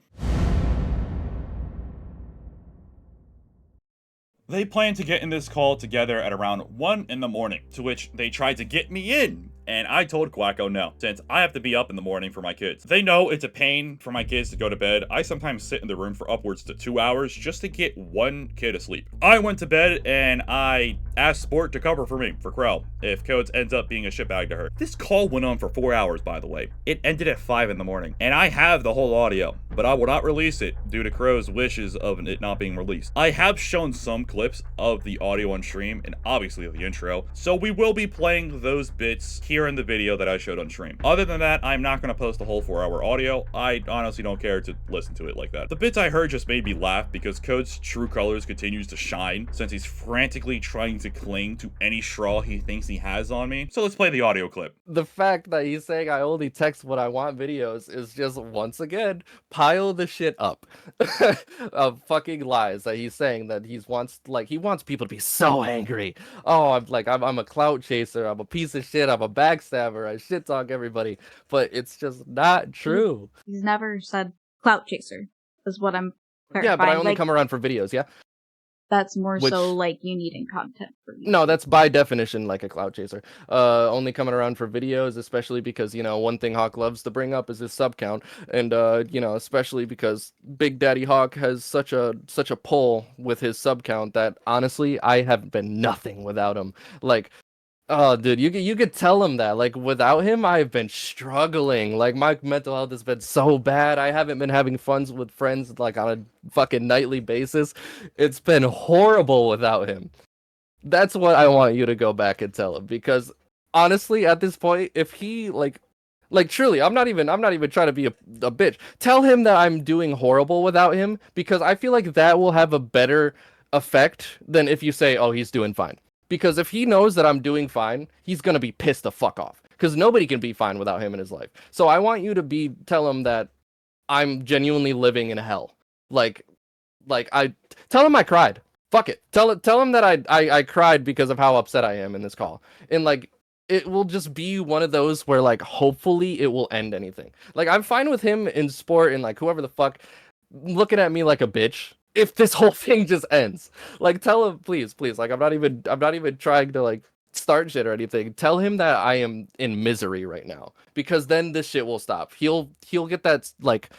They planned to get in this call together at around 1 in the morning, to which they tried to get me in. And I told Quacko no, since I have to be up in the morning for my kids. They know it's a pain for my kids to go to bed. I sometimes sit in the room for upwards to 2 hours just to get one kid asleep. I went to bed and I asked Sport to cover for me, for Crow, if Codes ends up being a shitbag to her. This call went on for 4 hours, by the way. It ended at 5 in the morning. And I have the whole audio, but I will not release it due to Crow's wishes of it not being released. I have shown some clips of the audio on stream and obviously the intro, so we will be playing those bits here in the video that I showed on stream. Other than that, I'm not going to post the whole 4-hour audio. I honestly don't care to listen to it like that. The bits I heard just made me laugh because Code's true colors continues to shine since he's frantically trying to cling to any straw he thinks he has on me. So let's play the audio clip. The fact that he's saying I only text what I want videos is just, once again, pile the shit up of fucking lies that he's saying that he wants people to be so angry. Oh, I'm a clout chaser, I'm a piece of shit, I'm a backstabber, I shit talk everybody, but it's just not true. He's never said clout chaser, is what I'm clarifying. Yeah, but I only come around for videos, yeah? That's more so like you needing content for you. No, that's by definition like a clout chaser. Only coming around for videos, especially because, you know, one thing Hawk loves to bring up is his sub count. And, you know, especially because Big Daddy Hawk has such a pull with his sub count that, honestly, I have been nothing without him. Like, oh, dude, you could tell him that. Like, without him, I've been struggling. Like, my mental health has been so bad. I haven't been having fun with friends, like, on a fucking nightly basis. It's been horrible without him. That's what I want you to go back and tell him. Because, honestly, at this point, if he, like truly, I'm not even trying to be a bitch. Tell him that I'm doing horrible without him, because I feel like that will have a better effect than if you say, oh, he's doing fine. Because if he knows that I'm doing fine, he's going to be pissed the fuck off. Because nobody can be fine without him in his life. So I want you to tell him that I'm genuinely living in hell. I tell him I cried. Fuck it. Tell him that I cried because of how upset I am in this call. And like, it will just be one of those where like, hopefully it will end anything. Like, I'm fine with him in Sport and like whoever the fuck looking at me like a bitch. If this whole thing just ends, like, tell him, please, like, I'm not even trying to like start shit or anything. Tell him that I am in misery right now, because then this shit will stop. He'll get that like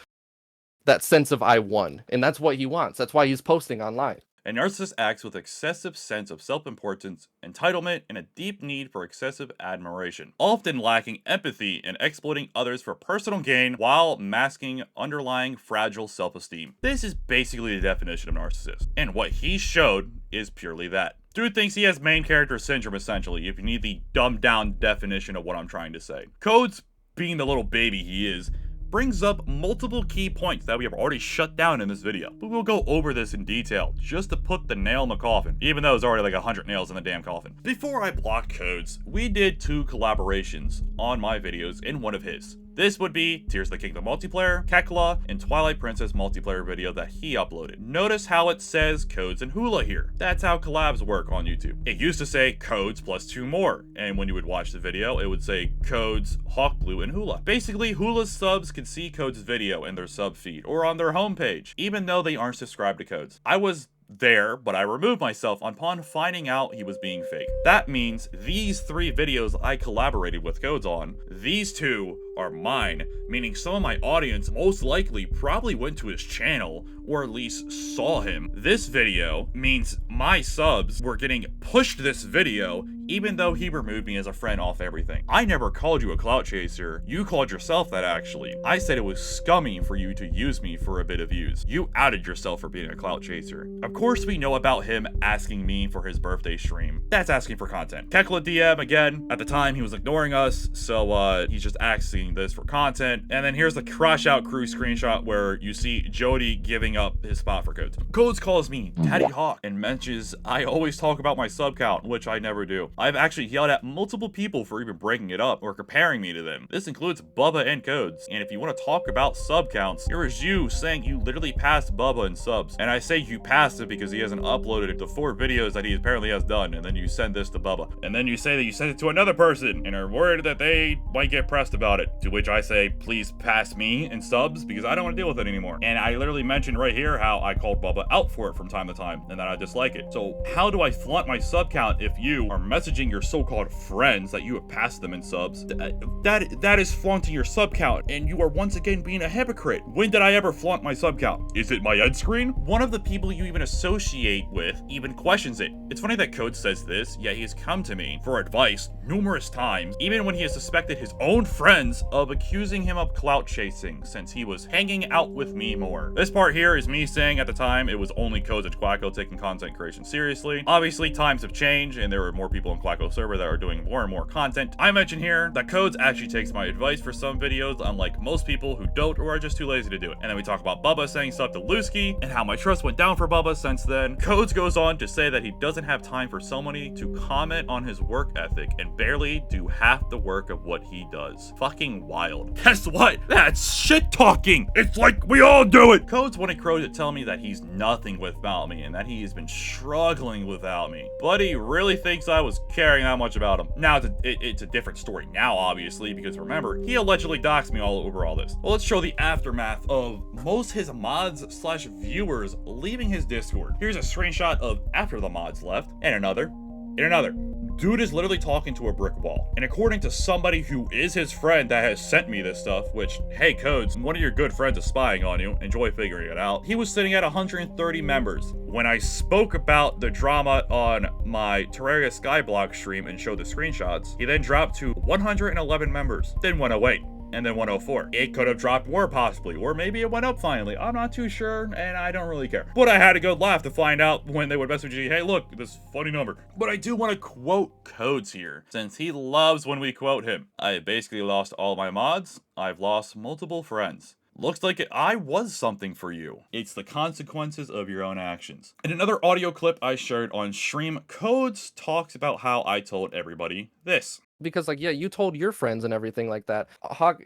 that sense of I won, and that's what he wants. That's why he's posting online. A narcissist acts with excessive sense of self-importance, entitlement, and a deep need for excessive admiration, often lacking empathy and exploiting others for personal gain while masking underlying fragile self-esteem. This is basically the definition of narcissist, and what he showed is purely that. Dude thinks he has main character syndrome, essentially, if you need the dumbed-down definition of what I'm trying to say. Codes, being the little baby he is, brings up multiple key points that we have already shut down in this video, but we'll go over this in detail just to put the nail in the coffin, even though there's already like 100 nails in the damn coffin. Before I blocked Codes, we did 2 collaborations on my videos in one of his. This would be Tears of the Kingdom multiplayer, Kekla, and Twilight Princess multiplayer video that he uploaded. Notice how it says Codes and Hula here. That's how collabs work on YouTube. It used to say Codes plus 2 more, and when you would watch the video, it would say Codes, Hawkbloo, and Hula. Basically, Hula's subs can see Codes' video in their sub feed or on their homepage, even though they aren't subscribed to Codes. I was there, but I removed myself upon finding out he was being fake. That means these 3 videos I collaborated with Codes on, these 2 are mine, meaning some of my audience most likely probably went to his channel or at least saw him. This video means my subs were getting pushed this video even though he removed me as a friend off everything. I never called you a clout chaser. You called yourself that actually. I said it was scummy for you to use me for a bit of views. You outed yourself for being a clout chaser. Of course we know about him asking me for his birthday stream. That's asking for content. Kekla DM again. At the time he was ignoring us, so he's just asking this for content. And then here's the Crash Out Crew screenshot where you see Jody giving up his spot for Codes. Codes calls me Daddy Hawk and mentions I always talk about my sub count, which I never do. I've actually yelled at multiple people for even breaking it up or comparing me to them. This includes Bubba and Codes. And if you want to talk about sub counts, here is you saying you literally passed Bubba in subs. And I say you passed it because he hasn't uploaded the 4 videos that he apparently has done, and then you send this to Bubba. And then you say that you sent it to another person and are worried that they might get pressed about it. To which I say, please pass me in subs because I don't want to deal with it anymore. And I literally mentioned right here how I called Bubba out for it from time to time and that I dislike it. So how do I flaunt my sub count if you are messaging your so-called friends that you have passed them in subs? That is flaunting your sub count, and you are once again being a hypocrite. When did I ever flaunt my sub count? Is it my end screen? One of the people you even associate with even questions it. It's funny that Code says this, yet he has come to me for advice numerous times, even when he has suspected his own friends of accusing him of clout chasing since he was hanging out with me more. This part here is me saying at the time it was only Codes at Quacko taking content creation seriously. Obviously times have changed and there are more people in Quacko server that are doing more and more content. I mention here that Codes actually takes my advice for some videos, unlike most people who don't or are just too lazy to do it. And then we talk about Bubba saying stuff to Lusky and how my trust went down for Bubba since then. Codes goes on to say that he doesn't have time for somebody to comment on his work ethic and barely do half the work of what he does. Fucking wild. Guess what? That's shit talking. It's like we all do it. Codes wanted Crow to tell me that he's nothing without me and that he has been struggling without me. But he really thinks I was caring that much about him. Now it's a different story now, obviously, because remember, he allegedly doxed me all over all this. Well, let's show the aftermath of most his mods slash viewers leaving his Discord. Here's a screenshot of after the mods left, and another, and another. Dude is literally talking to a brick wall. And according to somebody who is his friend that has sent me this stuff, which, hey Codes, one of your good friends is spying on you, enjoy figuring it out. He was sitting at 130 members. When I spoke about the drama on my Terraria Skyblock stream and showed the screenshots, he then dropped to 111 members, then went away. And then 104. It could have dropped more possibly, or maybe it went up finally. I'm not too sure, and I don't really care. But I had a good laugh to find out when they would message you, hey look, this funny number. But I do want to quote Codes here, since he loves when we quote him. I basically lost all my mods. I've lost multiple friends. Looks like I was something for you. It's the consequences of your own actions. In another audio clip I shared on stream, Codes talks about how I told everybody this. Because like, yeah, you told your friends and everything like that. Hawk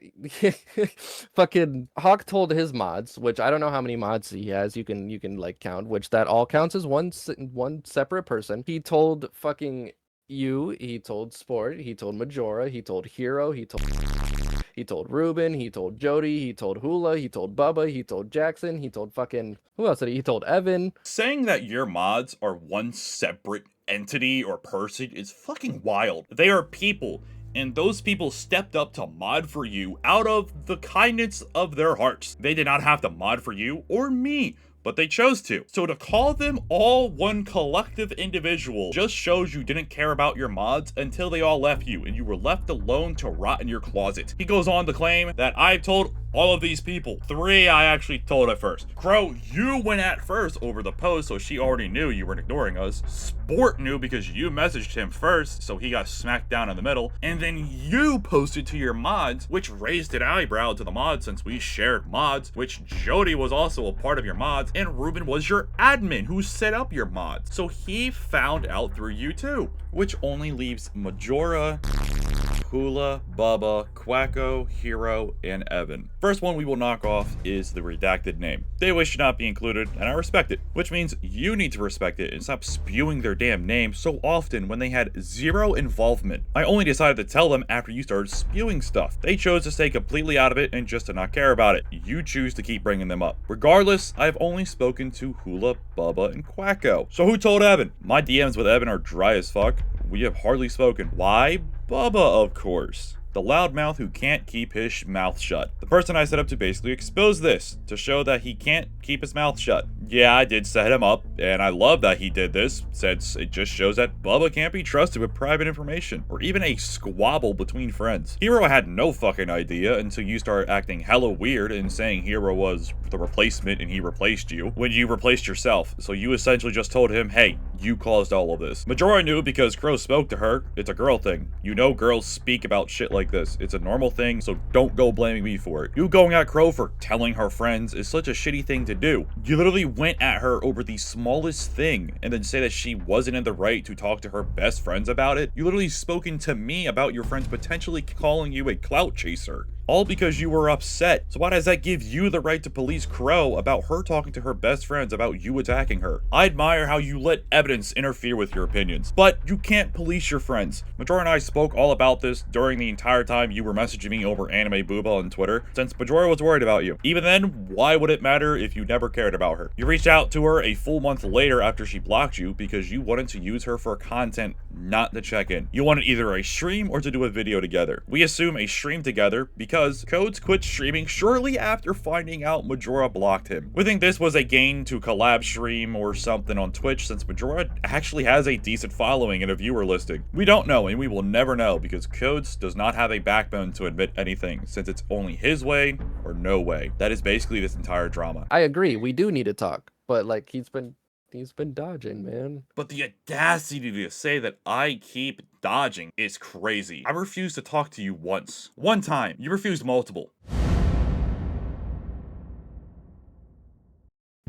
fucking Hawk told his mods, which I don't know how many mods he has. You can like count, which that all counts as one separate person. He told fucking you, he told Sport, he told Majora, he told Hero, he told Ruben, he told Jody, he told Hula, he told Bubba, he told Jackson, he told fucking who else did he told Evan. Saying that your mods are one separate entity or person is fucking wild. They are people, and those people stepped up to mod for you out of the kindness of their hearts. They did not have to mod for you or me, but they chose to. So to call them all one collective individual just shows you didn't care about your mods until they all left you and you were left alone to rot in your closet. He goes on to claim that I've told all of these people. 3 I actually told at first. Crow, you went at first over the post, so she already knew you weren't ignoring us. Sport knew because you messaged him first, so he got smacked down in the middle. And then you posted to your mods, which raised an eyebrow to the mods since we shared mods, which Jody was also a part of your mods, and Ruben was your admin who set up your mods. So he found out through you too, which only leaves Majora, Hula, Bubba, Quacko, Hero, and Evan. First one we will knock off is the redacted name. They wish to not be included, and I respect it, which means you need to respect it and stop spewing their damn name so often when they had zero involvement. I only decided to tell them after you started spewing stuff. They chose to stay completely out of it and just to not care about it. You choose to keep bringing them up. Regardless, I've only spoken to Hula, Bubba, and Quacko. So who told Evan? My DMs with Evan are dry as fuck. We have hardly spoken. Why? Bubba, of course. The loudmouth who can't keep his mouth shut. The person I set up to basically expose this, to show that he can't keep his mouth shut. Yeah, I did set him up, and I love that he did this, since it just shows that Bubba can't be trusted with private information, or even a squabble between friends. Hero had no fucking idea until you started acting hella weird and saying Hero was the replacement and he replaced you, when you replaced yourself. So you essentially just told him, hey, you caused all of this. Majora knew because Crow spoke to her. It's a girl thing. You know girls speak about shit like this. It's a normal thing, so don't go blaming me for it. You going at Crow for telling her friends is such a shitty thing to do. You literally went at her over the smallest thing and then say that she wasn't in the right to talk to her best friends about it. You literally spoken to me about your friends potentially calling you a clout chaser. All because you were upset. So why does that give you the right to police Crow about her talking to her best friends about you attacking her? I admire how you let evidence interfere with your opinions, but you can't police your friends. Majora and I spoke all about this during the entire time you were messaging me over Anime Booba on Twitter, since Majora was worried about you. Even then, why would it matter if you never cared about her? You reached out to her a full month later after she blocked you because you wanted to use her for content, not to check in. You wanted either a stream or to do a video together. We assume a stream together because Codes quit streaming shortly after finding out Majora blocked him. We think this was a gain to collab stream or something on Twitch, since Majora actually has a decent following and a viewer listing. We don't know, and we will never know, because Codes does not have a backbone to admit anything, since it's only his way or no way. That is basically this entire drama. I agree, we do need to talk, but like he's been dodging, man. But the audacity to say that I keep dodging is crazy. I refused to talk to you once. One time. You refused multiple.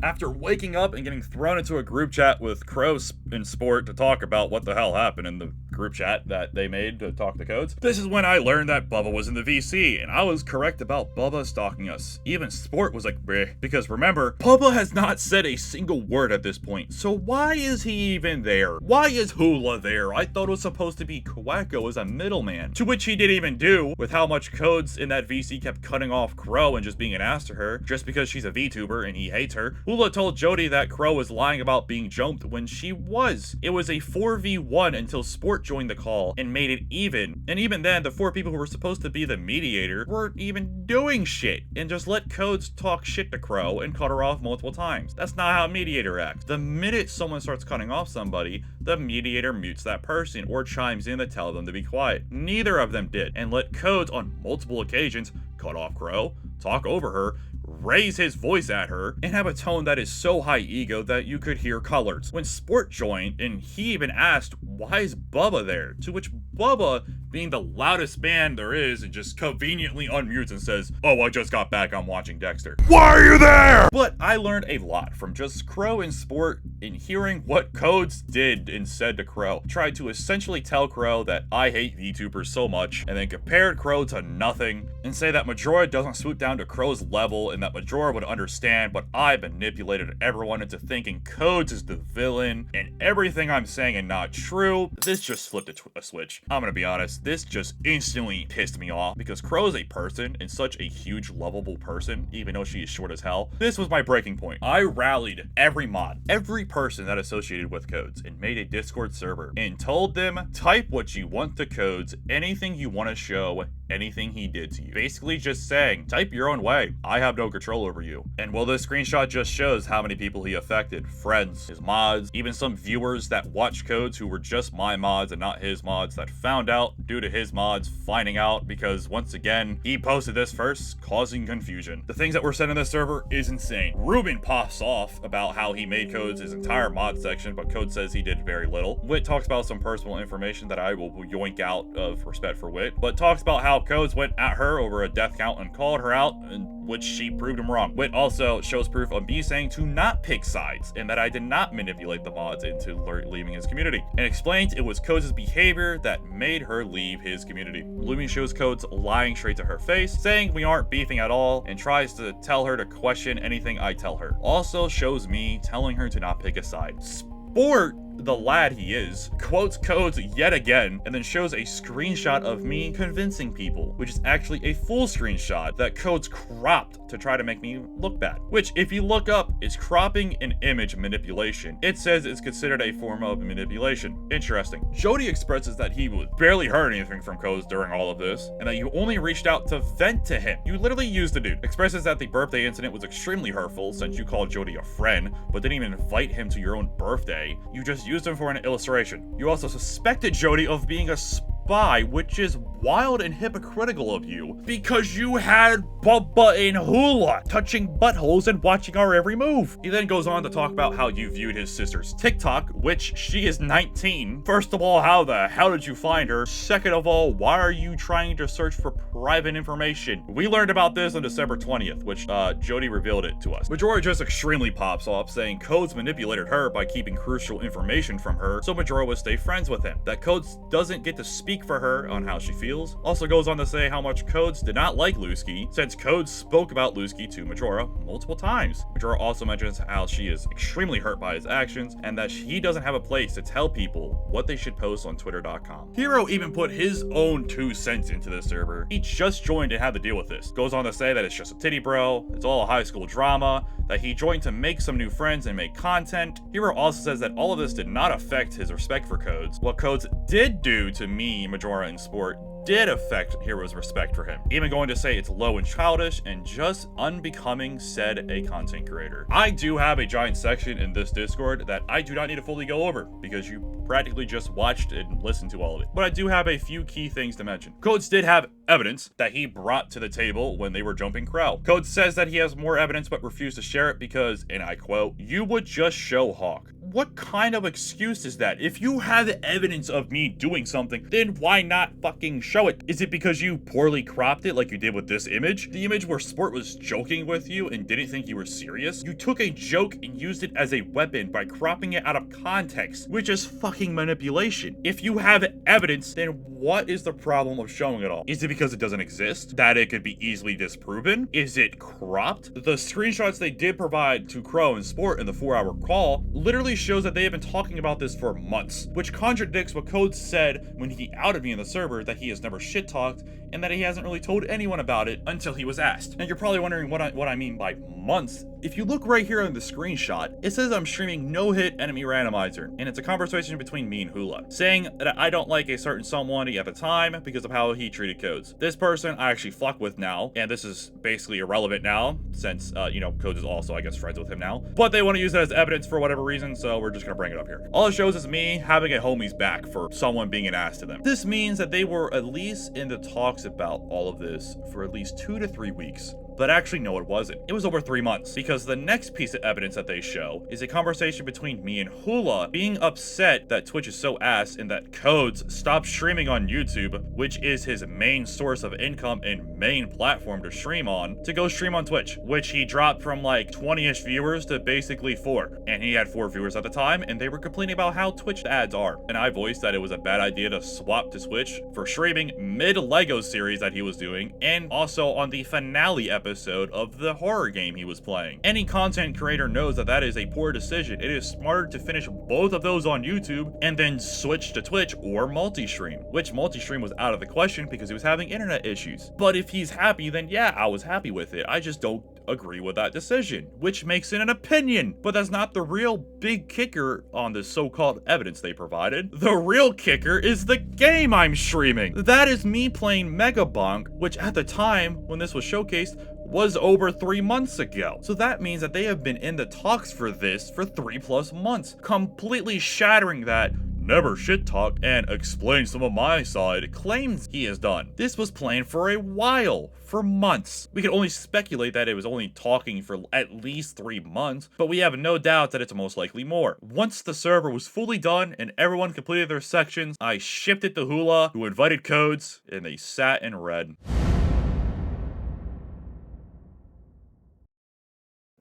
After waking up and getting thrown into a group chat with Crow and Sport to talk about what the hell happened in the group chat that they made to talk to Codes, this is when I learned that Bubba was in the VC, and I was correct about Bubba stalking us. Even Sport was like, bleh, because remember, Bubba has not said a single word at this point, so why is he even there? Why is Hula there? I thought it was supposed to be Quacko as a middleman, to which he didn't even do, with how much Codes in that VC kept cutting off Crow and just being an ass to her, just because she's a VTuber and he hates her. Hula told Jody that Crow was lying about being jumped when she was. It was a 4v1 until Sport joined the call and made it even. And even then, the 4 people who were supposed to be the mediator weren't even doing shit and just let Codes talk shit to Crow and cut her off multiple times. That's not how a mediator acts. The minute someone starts cutting off somebody, the mediator mutes that person or chimes in to tell them to be quiet. Neither of them did, and let Codes on multiple occasions cut off Crow, talk over her, raise his voice at her, and have a tone that is so high ego that you could hear colors. When Sport joined, and he even asked, why is Bubba there? To which Bubba, being the loudest man there is, and just conveniently unmutes and says, oh, I just got back, I'm watching Dexter. Why are you there? But I learned a lot from just Crow and Sport in hearing what Codes did and said to Crow. Tried to essentially tell Crow that I hate VTubers so much, and then compared Crow to nothing, and say that Majora doesn't swoop down to Crow's level, and that Majora would understand, but I manipulated everyone into thinking Codes is the villain, and everything I'm saying is not true. This just flipped a switch. I'm gonna be honest, this just instantly pissed me off, because Crow is a person, and such a huge lovable person, even though she is short as hell. This was my breaking point. I rallied every mod, every person that associated with Codes, and made a Discord server, and told them, type what you want to Codes, anything you want to show, anything he did to you. Basically just saying, type your own way. I have no control over you. And well, this screenshot just shows how many people he affected. Friends, his mods, even some viewers that watch Codes who were just my mods and not his mods that found out due to his mods finding out because once again, he posted this first, causing confusion. The things that were said in this server is insane. Ruben pops off about how he made Codes his entire mod section, but Code says he did very little. Wit talks about some personal information that I will yoink out of respect for Wit, but talks about how how Codes went at her over a death count and called her out, in which she proved him wrong. Wit also shows proof of me saying to not pick sides, and that I did not manipulate the mods into leaving his community, and explains it was Codes' behavior that made her leave his community. Lumi shows Codes lying straight to her face, saying we aren't beefing at all, and tries to tell her to question anything I tell her. Also shows me telling her to not pick a side. Sport, the lad he is, quotes Codes yet again, and then shows a screenshot of me convincing people, which is actually a full screenshot that Codes cropped to try to make me look bad. Which, if you look up, is cropping an image manipulation. It says it's considered a form of manipulation. Interesting. Jody expresses that he barely heard anything from Codes during all of this, and that you only reached out to vent to him. You literally used the dude. Expresses that the birthday incident was extremely hurtful since you called Jody a friend, but didn't even invite him to your own birthday. You just used him for an illustration. You also suspected Jody of being a spy, which is wild and hypocritical of you, because you had Bubba and Hula touching buttholes and watching our every move. He then goes on to talk about how you viewed his sister's TikTok, which she is 19. First of all, how the hell did you find her? Second of all, why are you trying to search for private information? We learned about this on December 20th, which Jody revealed it to us. Majora just extremely pops off, saying Codes manipulated her by keeping crucial information from her, so Majora would stay friends with him. That Codes doesn't get to speak for her on how she feels. Also goes on to say how much Codes did not like Lusky, since Codes spoke about Lusky to Majora multiple times. Majora also mentions how she is extremely hurt by his actions, and that he doesn't have a place to tell people what they should post on Twitter.com. Hero even put his own 2 cents into this server. He just joined and had to deal with this. Goes on to say that it's just a titty bro, it's all a high school drama, that he joined to make some new friends and make content. Hero also says that all of this did not affect his respect for Codes. What Codes did do to me, Majora, and Sport did affect Hero's respect for him, even going to say it's low and childish and just unbecoming said a content creator. I do have a giant section in this Discord that I do not need to fully go over because you practically just watched and listened to all of it, but I do have a few key things to mention. Codes did have evidence that he brought to the table when they were jumping Krell. Codes says that he has more evidence but refused to share it because, and I quote, "You would just show Hawk." What kind of excuse is that? If you have evidence of me doing something, then why not fucking show it? Is it because you poorly cropped it like you did with this image? The image where Sport was joking with you and didn't think you were serious? You took a joke and used it as a weapon by cropping it out of context, which is fucking manipulation. If you have evidence, then what is the problem of showing it all? Is it because it doesn't exist? That it could be easily disproven? Is it cropped? The screenshots they did provide to Crow and Sport in the 4-hour call literally shows that they have been talking about this for months, which contradicts what Codes said when he outed me in the server, that he has never shit talked and that he hasn't really told anyone about it until he was asked. And you're probably wondering what I mean by months. If you look right here on the screenshot, it says I'm streaming No Hit Enemy Randomizer, and it's a conversation between me and Hula, saying that I don't like a certain somebody at the time because of how he treated Codes. This person I actually fuck with now, and this is basically irrelevant now, since, you know, Codes is also, I guess, friends with him now. But they want to use it as evidence for whatever reason, so we're just gonna bring it up here. All it shows is me having a homie's back for someone being an ass to them. This means that they were at least in the talks about all of this for at least 2 to 3 weeks. But actually, no, it wasn't. It was over 3 months, because the next piece of evidence that they show is a conversation between me and Hula being upset that Twitch is so ass and that Codes stopped streaming on YouTube, which is his main source of income and main platform to stream on, to go stream on Twitch, which he dropped from like 20-ish viewers to basically 4. And he had 4 viewers at the time, and they were complaining about how Twitch ads are. And I voiced that it was a bad idea to swap to Twitch for streaming mid-LEGO series that he was doing, and also on the finale episode of the horror game he was playing. Any content creator knows that that is a poor decision. It is smarter to finish both of those on YouTube and then switch to Twitch or multi-stream, which multi-stream was out of the question because he was having internet issues. But if he's happy, then yeah, I was happy with it. I just don't agree with that decision, which makes it an opinion. But that's not the real big kicker on the so-called evidence they provided. The real kicker is the game I'm streaming. That is me playing Megabonk, which at the time when this was showcased was over 3 months ago. So that means that they have been in the talks for this for 3+ months, completely shattering that never shit talk, and explain some of my side claims he has done. This was planned for a while, for months. We can only speculate that it was only talking for at least 3 months, but we have no doubt that it's most likely more. Once the server was fully done and everyone completed their sections, I shipped it to Hula, who invited Codes, and they sat and read.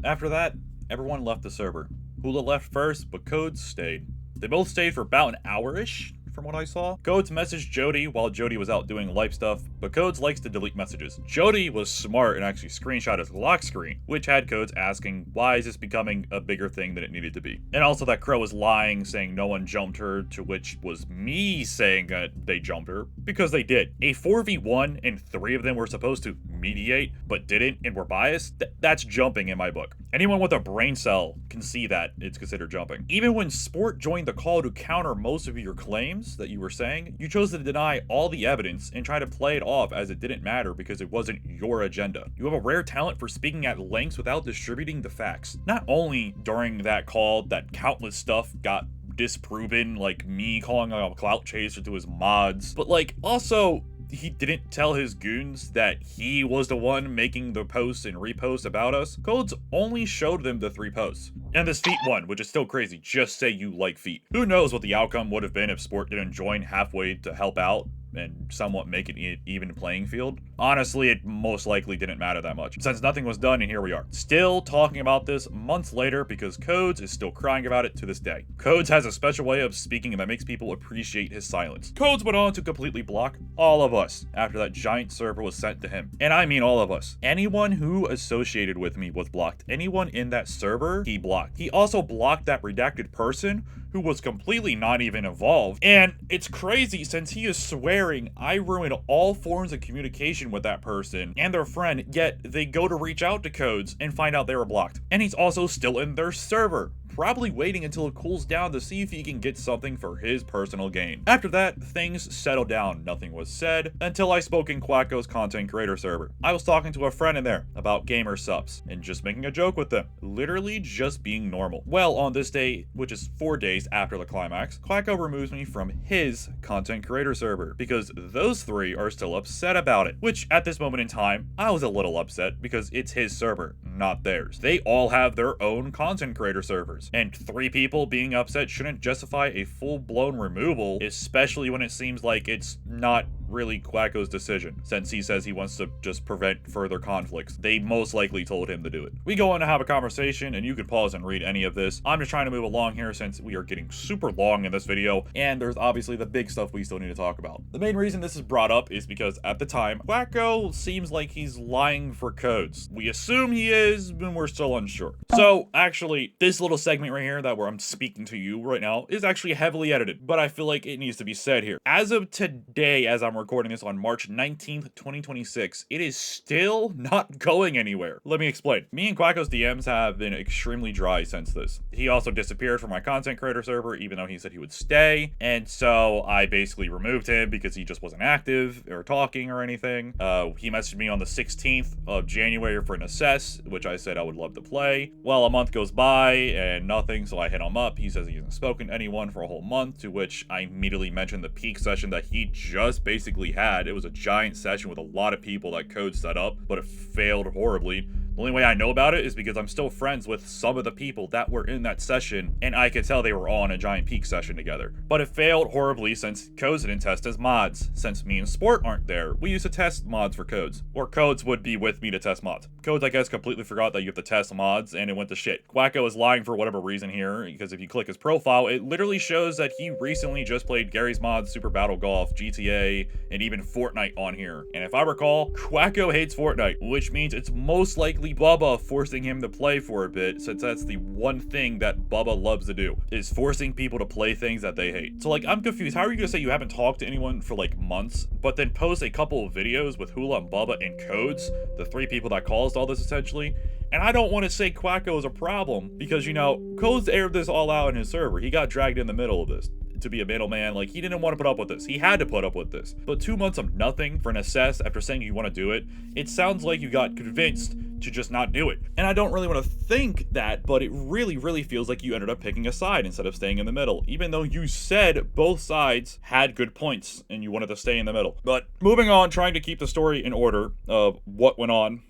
After that, everyone left the server. Hula left first, but Codes stayed. They both stayed for about an hour-ish, from what I saw. Codes messaged Jody while Jody was out doing life stuff, but Codes likes to delete messages. Jody was smart and actually screenshot his lock screen, which had Codes asking, why is this becoming a bigger thing than it needed to be? And also that Crow was lying, saying no one jumped her, to which was me saying that they jumped her, because they did. A 4v1 and 3 of them were supposed to mediate, but didn't and were biased, that's jumping in my book. Anyone with a brain cell can see that it's considered jumping. Even when Sport joined the call to counter most of your claims that you were saying, you chose to deny all the evidence and try to play it off as it didn't matter because it wasn't your agenda. You have a rare talent for speaking at lengths without distributing the facts. Not only during that call that countless stuff got disproven, like me calling a clout chaser to his mods, but like also he didn't tell his goons that he was the one making the posts and reposts about us. Codes only showed them the 3 posts. And this feet one, which is still crazy, just say you like feet. Who knows what the outcome would have been if Sport didn't join halfway to help out and somewhat make it an even playing field. Honestly, it most likely didn't matter that much, since nothing was done and here we are. Still talking about this months later because Codes is still crying about it to this day. Codes has a special way of speaking that makes people appreciate his silence. Codes went on to completely block all of us after that giant server was sent to him. And I mean all of us. Anyone who associated with me was blocked. Anyone in that server, he blocked. He also blocked that redacted person who was completely not even involved. And it's crazy since he is swearing I ruined all forms of communication with that person and their friend, yet they go to reach out to Codes and find out they were blocked. And he's also still in their server, probably waiting until it cools down to see if he can get something for his personal gain. After that, things settled down. Nothing was said until I spoke in Quacko's content creator server. I was talking to a friend in there about gamer subs and just making a joke with them. Literally just being normal. Well, on this day, which is 4 days after the climax, Quacko removes me from his content creator server because those 3 are still upset about it, which at this moment in time, I was a little upset because it's his server, not theirs. They all have their own content creator servers, and 3 people being upset shouldn't justify a full-blown removal, especially when it seems like it's not really Quacko's decision, since he says he wants to just prevent further conflicts. They most likely told him to do it. We go on to have a conversation, and you can pause and read any of this. I'm just trying to move along here since we are getting super long in this video, and there's obviously the big stuff we still need to talk about. The main reason this is brought up is because at the time, Quacko seems like he's lying for Codes. We assume he is, and we're still unsure. So, actually, this little segment right here where I'm speaking to you right now is actually heavily edited, but I feel like it needs to be said here. As of today, as I'm recording this on March 19th, 2026, it is still not going anywhere. Let me explain. Me and Quacko's DMs have been extremely dry since this. He also disappeared from my content creator server, even though he said he would stay, and so I basically removed him because he just wasn't active or talking or anything. He messaged me on the 16th of January for an assess, which I said I would love to play. Well, a month goes by and nothing, so I hit him up. He says he hasn't spoken to anyone for a whole month, to which I immediately mentioned the peak session that he just basically had. It was a giant session with a lot of people that Code set up, but it failed horribly. The only way I know about it is because I'm still friends with some of the people that were in that session, and I could tell they were all in a giant peak session together. But it failed horribly since Codes didn't test as mods. Since me and Sport aren't there, we used to test mods for Codes. Or Codes would be with me to test mods. Codes, I guess, completely forgot that you have to test mods, and it went to shit. Quacko is lying for whatever reason here, because if you click his profile, it literally shows that he recently just played Gary's Mods, Super Battle Golf, GTA, and even Fortnite on here. And if I recall, Quacko hates Fortnite, which means it's most likely Bubba forcing him to play for a bit, since that's the one thing that Bubba loves to do, is forcing people to play things that they hate. So like, I'm confused. How are you gonna say you haven't talked to anyone for like months, but then post a couple of videos with Hula and Bubba and Codes, the 3 people that caused all this essentially? And I don't want to say Quacko is a problem, because, you know, Codes aired this all out in his server. He got dragged in the middle of this to be a middleman. Like, he didn't want to put up with this. He had to put up with this. But 2 months of nothing for an assess after saying you want to do it, it sounds like you got convinced to just not do it. And I don't really want to think that, but it really feels like you ended up picking a side instead of staying in the middle, even though you said both sides had good points and you wanted to stay in the middle. But moving on, trying to keep the story in order of what went on,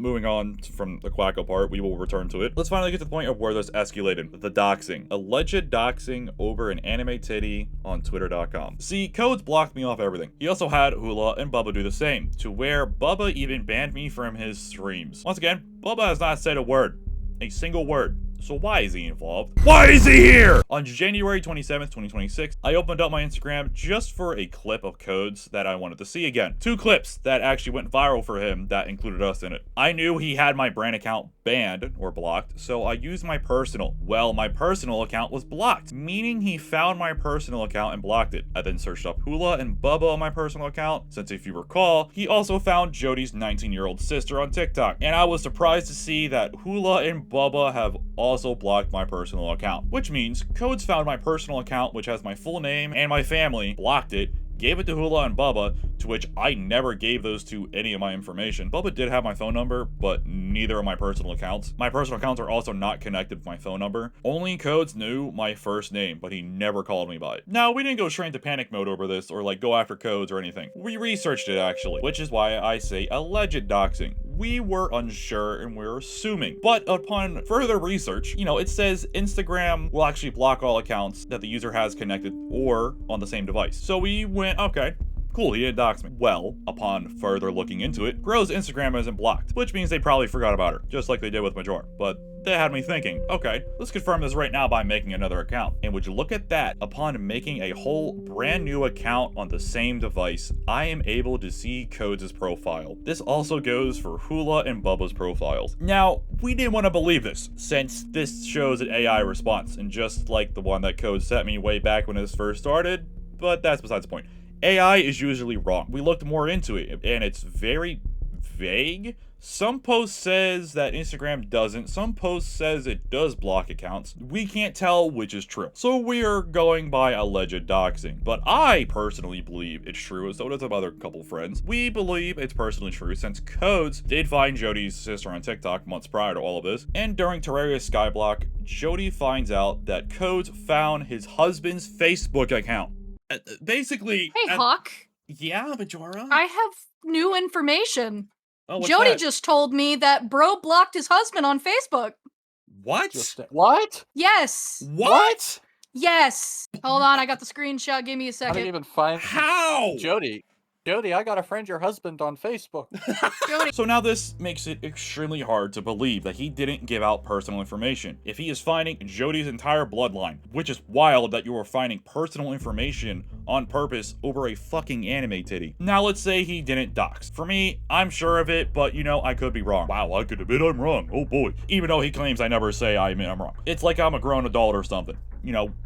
moving on from the Quacko part, we will return to it. Let's finally get to the point of where this escalated. The doxing. Alleged doxing over an anime titty on twitter.com. See, Codes blocked me off everything. He also had Hula and Bubba do the same, to where Bubba even banned me from his streams. Once again, Bubba has not said a word. A single word. So why is he involved? Why is he here? On January 27th, 2026, I opened up my Instagram just for a clip of Codes that I wanted to see again. 2 clips that actually went viral for him that included us in it. I knew he had my brand account banned or blocked, so I used my personal. Well, my personal account was blocked, meaning he found my personal account and blocked it. I then searched up Hula and Bubba on my personal account, since if you recall, he also found Jody's 19-year-old sister on TikTok. And I was surprised to see that Hula and Bubba have also blocked my personal account, which means Codes found my personal account, which has my full name and my family, blocked it, gave it to Hula and Bubba, to which I never gave those two any of my information. Bubba did have my phone number, but neither of my personal accounts. My personal accounts are also not connected with my phone number. Only Codes knew my first name, but he never called me by it. Now, we didn't go straight into panic mode over this, or like go after Codes or anything. We researched it actually, which is why I say alleged doxing. We were unsure and we were assuming. But upon further research, it says Instagram will actually block all accounts that the user has connected or on the same device. So we went, okay, cool, he didn't dox me. Well, upon further looking into it, Gro's Instagram isn't blocked, which means they probably forgot about her, just like they did with Major. But that had me thinking, okay, let's confirm this right now by making another account. And would you look at that, upon making a whole brand new account on the same device, I am able to see Codes' profile. This also goes for Hula and Bubba's profiles. Now, we didn't want to believe this, since this shows an AI response, and just like the one that Codes sent me way back when this first started, but that's besides the point. AI is usually wrong. We looked more into it, and it's very vague. Some post says that Instagram doesn't. Some post says it does block accounts. We can't tell which is true. So we're going by alleged doxing. But I personally believe it's true, and so does some other couple friends. We believe it's personally true since Codes did find Jody's sister on TikTok months prior to all of this. And during Terraria Skyblock, Jody finds out that Codes found his husband's Facebook account. Basically... Hey, Hawk. Yeah, Majora? I have new information. Oh, what's Jody that? just told me that bro blocked his husband on Facebook. What? What? Yes. What? Yes. Hold on, I got the screenshot. Give me a I second. didn't even find How? Jody. Jody, I got a friend your husband on Facebook. Jody. So now this makes it extremely hard to believe that he didn't give out personal information if he is finding Jody's entire bloodline, which is wild that you are finding personal information on purpose over a fucking anime titty. Now let's say he didn't dox. For me, I'm sure of it, but I could be wrong. Wow, I could admit I'm wrong. Oh boy. Even though he claims I never say I admit I'm wrong. It's like I'm a grown adult or something.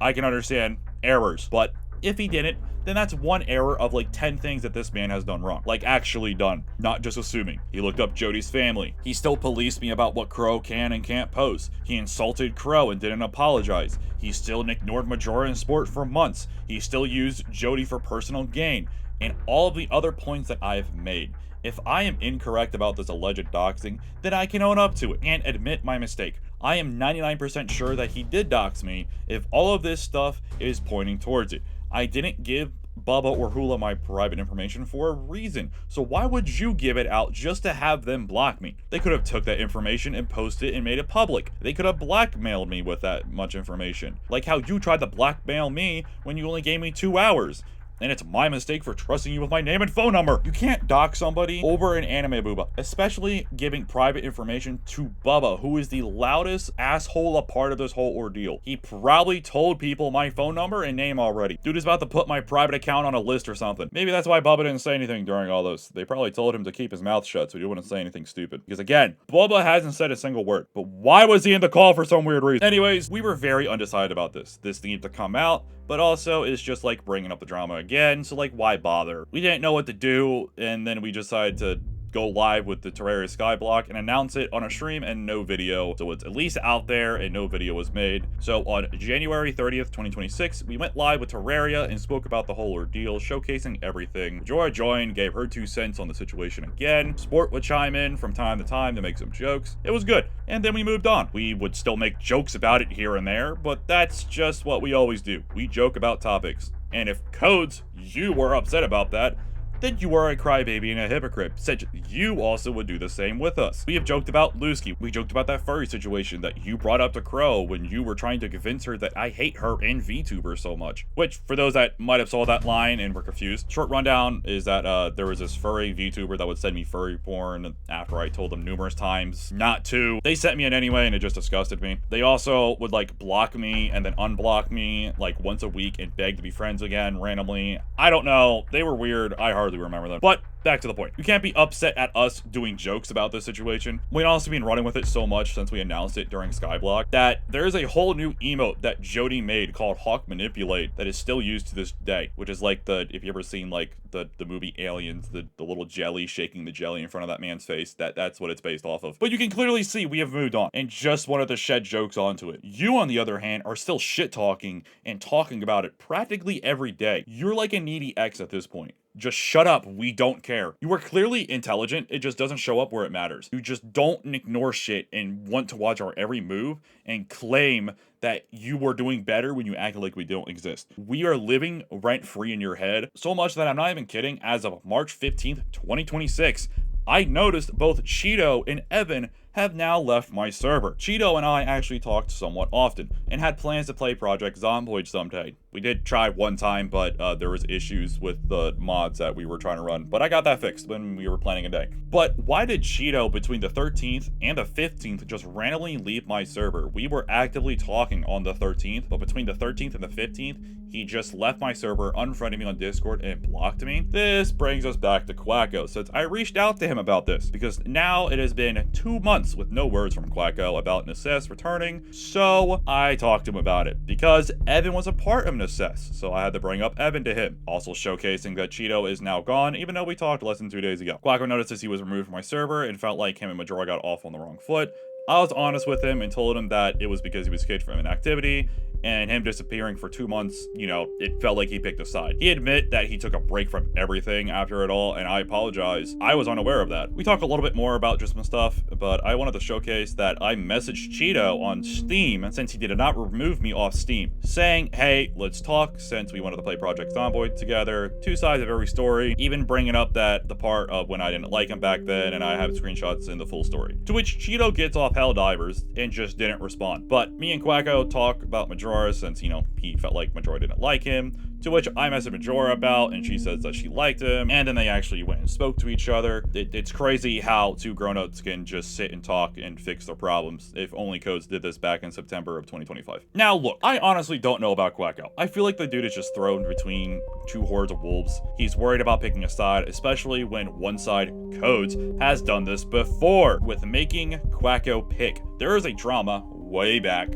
I can understand errors, but if he didn't, then that's one error of like 10 things that this man has done wrong. Like actually done, not just assuming. He looked up Jody's family. He still policed me about what Crow can and can't post. He insulted Crow and didn't apologize. He still ignored Majora in sport for months. He still used Jody for personal gain. And all of the other points that I've made. If I am incorrect about this alleged doxing, then I can own up to it and admit my mistake. I am 99% sure that he did dox me if all of this stuff is pointing towards it. I didn't give Bubba or Hula my private information for a reason. So why would you give it out just to have them block me? They could have took that information and posted it and made it public. They could have blackmailed me with that much information. Like how you tried to blackmail me when you only gave me 2 hours. And it's my mistake for trusting you with my name and phone number. You can't dox somebody over an anime booba, especially giving private information to Bubba, who is the loudest asshole a part of this whole ordeal. He probably told people my phone number and name already. Dude is about to put my private account on a list or something. Maybe that's why Bubba didn't say anything during all this. They probably told him to keep his mouth shut so he wouldn't say anything stupid. Because again, Bubba hasn't said a single word. But why was he in the call for some weird reason? Anyways, we were very undecided about this. This needed to come out. But also, it's just like bringing up the drama again, so like, why bother? We didn't know what to do, and then we decided to go live with the Terraria Skyblock and announce it on a stream and no video. So it's at least out there and no video was made. So on January 30th, 2026, we went live with Terraria and spoke about the whole ordeal, showcasing everything. Majora joined, gave her 2 cents on the situation again. Sport would chime in from time to time to make some jokes. It was good. And then we moved on. We would still make jokes about it here and there, but that's just what we always do. We joke about topics. And if Codes, you were upset about that, then you are a crybaby and a hypocrite, since you also would do the same with us. We have joked about Lusky. We joked about that furry situation that you brought up to Crow when you were trying to convince her that I hate her and VTuber so much. Which, for those that might have saw that line and were confused, short rundown is that there was this furry VTuber that would send me furry porn after I told them numerous times not to. They sent me in anyway and it just disgusted me. They also would like block me and then unblock me like once a week and beg to be friends again randomly. I don't know. They were weird. I hardly remember them. But back to the point. You can't be upset at us doing jokes about this situation. We've also been running with it so much since we announced it during Skyblock that there's a whole new emote that Jody made called Hawk Manipulate that is still used to this day, which is like the, if you ever seen like the movie Aliens, the little jelly shaking the jelly in front of that man's face, that's what it's based off of. But you can clearly see we have moved on and just wanted to shed jokes onto it. You, on the other hand, are still shit talking and talking about it practically every day. You're like a needy ex at this point. Just shut up, we don't care. You are clearly intelligent, it just doesn't show up where it matters. You just don't ignore shit and want to watch our every move and claim that you were doing better when you act like we don't exist. We are living rent-free in your head, so much that I'm not even kidding, as of March 15th, 2026, I noticed both Cheeto and Evan have now left my server. Cheeto and I actually talked somewhat often, and had plans to play Project Zomboid someday. We did try one time, but there was issues with the mods that we were trying to run, but I got that fixed when we were planning a day. But why did Cheeto between the 13th and the 15th just randomly leave my server? We were actively talking on the 13th, but between the 13th and the 15th, he just left my server, unfriended me on Discord, and blocked me. This brings us back to Quacko, since I reached out to him about this, because now it has been 2 months with no words from Quacko about Narcissist returning, so I talked to him about it, because Evan was a part of Narcissist, so I had to bring up Evan to him, also showcasing that Cheeto is now gone, even though we talked less than 2 days ago. Quacko noticed as he was removed from my server and felt like him and Majora got off on the wrong foot. I was honest with him and told him that it was because he was kicked from inactivity, and him disappearing for 2 months, you know, it felt like he picked a side. He admitted that he took a break from everything after it all, and I apologize. I was unaware of that. We talk a little bit more about just some stuff, but I wanted to showcase that I messaged Cheeto on Steam since he did not remove me off Steam, saying, hey, let's talk, since we wanted to play Project Zomboid together, 2 sides of every story, even bringing up that the part of when I didn't like him back then, and I have screenshots in the full story. To which Cheeto gets off Helldivers and just didn't respond. But me and Quacko talk about Majora, since, you know, he felt like Majora didn't like him, to which I messaged Majora about, and she says that she liked him, and then they actually went and spoke to each other. It's crazy how 2 grown-ups can just sit and talk and fix their problems. If only Codes did this back in September of 2025. Now look, I honestly don't know about Quacko. I feel like the dude is just thrown between 2 hordes of wolves. He's worried about picking a side, especially when one side, Codes, has done this before with making Quacko pick. There is a drama way back,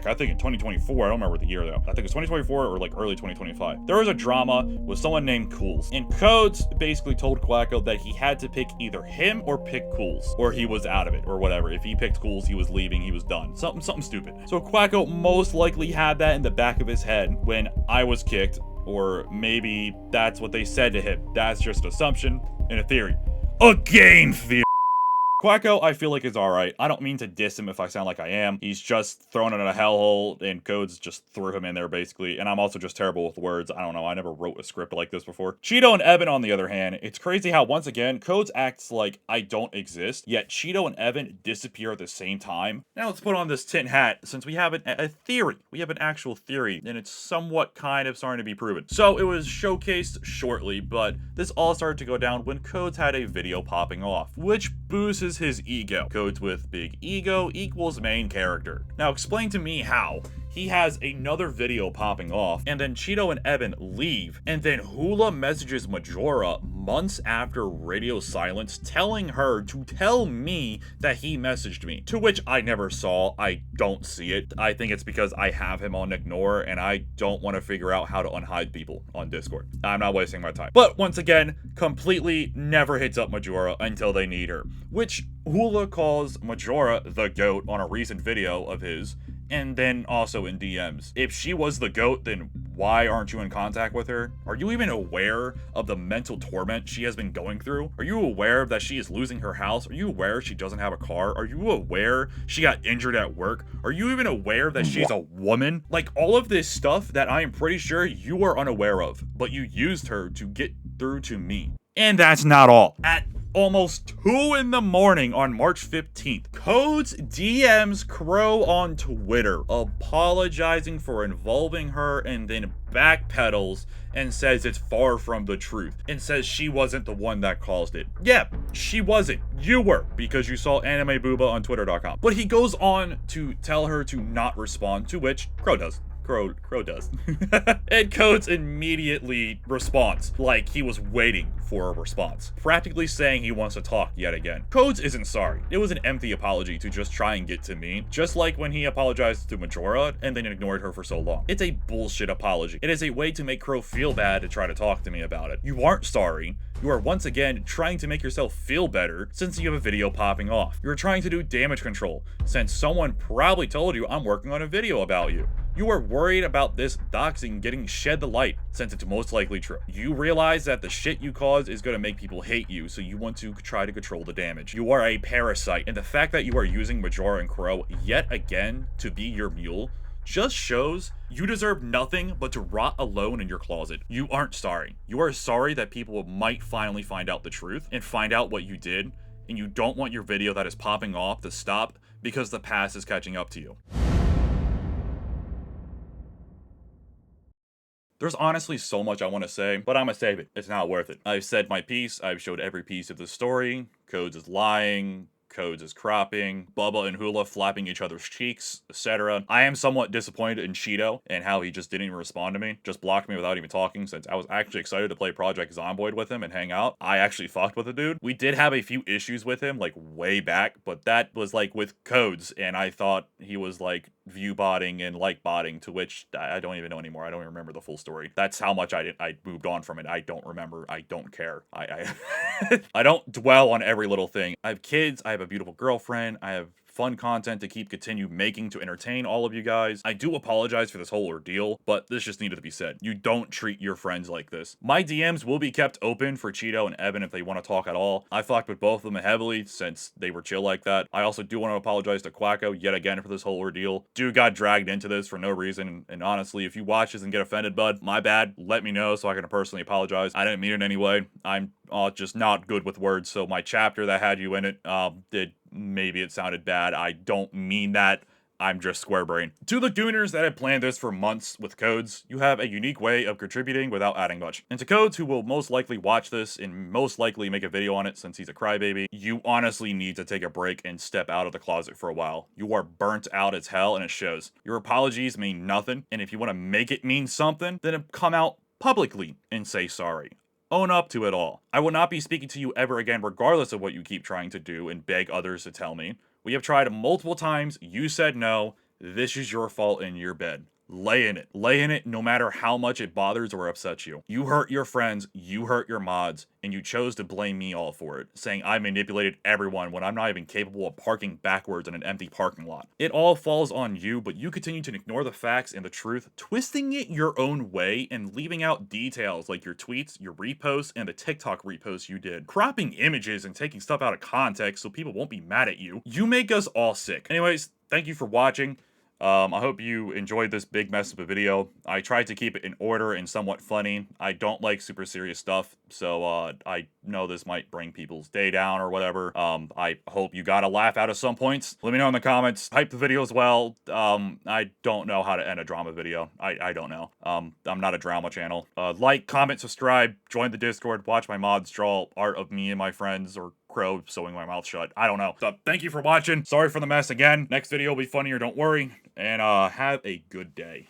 I think in 2024, I don't remember the year though. I think it's 2024 or like early 2025. There was a drama with someone named Cools, and Codes basically told Quacko that he had to pick either him or pick Cools, or he was out of it, or whatever. If he picked Cools, he was leaving, he was done. Something stupid. So Quacko most likely had that in the back of his head when I was kicked, or maybe that's what they said to him. That's just an assumption and a theory. A game theory. Quacko, I feel like, is alright. I don't mean to diss him if I sound like I am. He's just thrown in a hellhole, and Codes just threw him in there, basically. And I'm also just terrible with words. I don't know. I never wrote a script like this before. Cheeto and Evan, on the other hand, it's crazy how, once again, Codes acts like I don't exist, yet Cheeto and Evan disappear at the same time. Now let's put on this tin hat, since we have a theory. We have an actual theory, and it's somewhat kind of starting to be proven. So it was showcased shortly, but this all started to go down when Codes had a video popping off, which boosts his ego. Codes with big ego equals main character. Now explain to me how. he has another video popping off, and then Cheeto and Evan leave, and then Hula messages Majora months after radio silence telling her to tell me that he messaged me, to which I never saw. I don't see it. I think it's because I have him on ignore, and I don't want to figure out how to unhide people on Discord. I'm not wasting my time. But once again, completely never hits up Majora until they need her, which Hula calls Majora the GOAT on a recent video of his, and then also in DMs. If she was the GOAT, then why aren't you in contact with her? Are you even aware of the mental torment she has been going through? Are you aware that she is losing her house? Are you aware she doesn't have a car? Are you aware she got injured at work? Are you even aware that she's a woman? Like, all of this stuff that I am pretty sure you are unaware of, but you used her to get through to me. And that's not all. At almost 2 in the morning on March 15th, Codes DMs Crow on Twitter, apologizing for involving her, and then backpedals and says it's far from the truth, and says she wasn't the one that caused it. Yeah, she wasn't. You were, because you saw Anime Booba on Twitter.com. But he goes on to tell her to not respond, to which Crow does. Crow does. And Codes immediately responds, like he was waiting for a response, practically saying he wants to talk yet again. Codes isn't sorry. It was an empty apology to just try and get to me, just like when he apologized to Majora and then ignored her for so long. It's a bullshit apology. It is a way to make Crow feel bad to try to talk to me about it. You aren't sorry. You are once again trying to make yourself feel better since you have a video popping off. You're trying to do damage control since someone probably told you I'm working on a video about you. You are worried about this doxing getting shed the light, since it's most likely true. You realize that the shit you cause is going to make people hate you, so you want to try to control the damage. You are a parasite, and the fact that you are using Majora and Crow yet again to be your mule just shows you deserve nothing but to rot alone in your closet. You aren't sorry. You are sorry that people might finally find out the truth and find out what you did, and you don't want your video that is popping off to stop because the past is catching up to you. There's honestly so much I want to say, but I'm gonna save it. It's not worth it. I've said my piece. I've showed every piece of the story. Codes is lying. Codes is cropping, Bubba and Hula flapping each other's cheeks, etc. I am somewhat disappointed in Cheeto and how he just didn't even respond to me, just blocked me without even talking, since I was actually excited to play Project Zomboid with him and hang out. I actually fucked with the dude. We did have a few issues with him, like way back, but that was like with Codes, and I thought he was like view botting and like botting, to which I don't even know anymore. I don't even remember the full story. That's how much I moved on from it. I don't remember. I don't care. I don't dwell on every little thing. I have kids. I have a beautiful girlfriend. I have fun content to continue making to entertain all of you guys. I do apologize for this whole ordeal, but this just needed to be said. You don't treat your friends like this. My DMs will be kept open for Cheeto and Evan if they want to talk at all. I fucked with both of them heavily since they were chill like that. I also do want to apologize to Quacko yet again for this whole ordeal. Dude got dragged into this for no reason, and honestly, if you watch this and get offended, bud, my bad. Let me know so I can personally apologize. I didn't mean it anyway. I'm just not good with words, so my chapter that had you in it, maybe it sounded bad. I don't mean that. I'm just square brain. To the Gooners that have planned this for months with Codes, you have a unique way of contributing without adding much. And to Codes, who will most likely watch this and most likely make a video on it since he's a crybaby, you honestly need to take a break and step out of the closet for a while. You are burnt out as hell, and it shows. Your apologies mean nothing, and if you want to make it mean something, then come out publicly and say sorry. Own up to it all. I will not be speaking to you ever again regardless of what you keep trying to do and beg others to tell me. We have tried multiple times. You said no. This is your fault in your bed. Lay in it. Lay in it no matter how much it bothers or upsets you. You hurt your friends, you hurt your mods, and you chose to blame me all for it, saying I manipulated everyone when I'm not even capable of parking backwards in an empty parking lot. It all falls on you, but you continue to ignore the facts and the truth, twisting it your own way and leaving out details like your tweets, your reposts, and the TikTok reposts you did. Cropping images and taking stuff out of context so people won't be mad at you. You make us all sick. Anyways, thank you for watching. I hope you enjoyed this big mess of a video. I tried to keep it in order and somewhat funny. I don't like super serious stuff, so I know this might bring people's day down or whatever. I hope you got a laugh out of some points. Let me know in the comments. Hype the video as well. I don't know how to end a drama video. I don't know. I'm not a drama channel. Like, comment, subscribe, join the Discord, watch my mods draw art of me and my friends, or crow sewing my mouth shut. I don't know. So thank you for watching. Sorry for the mess again. Next video will be funnier, don't worry. And have a good day.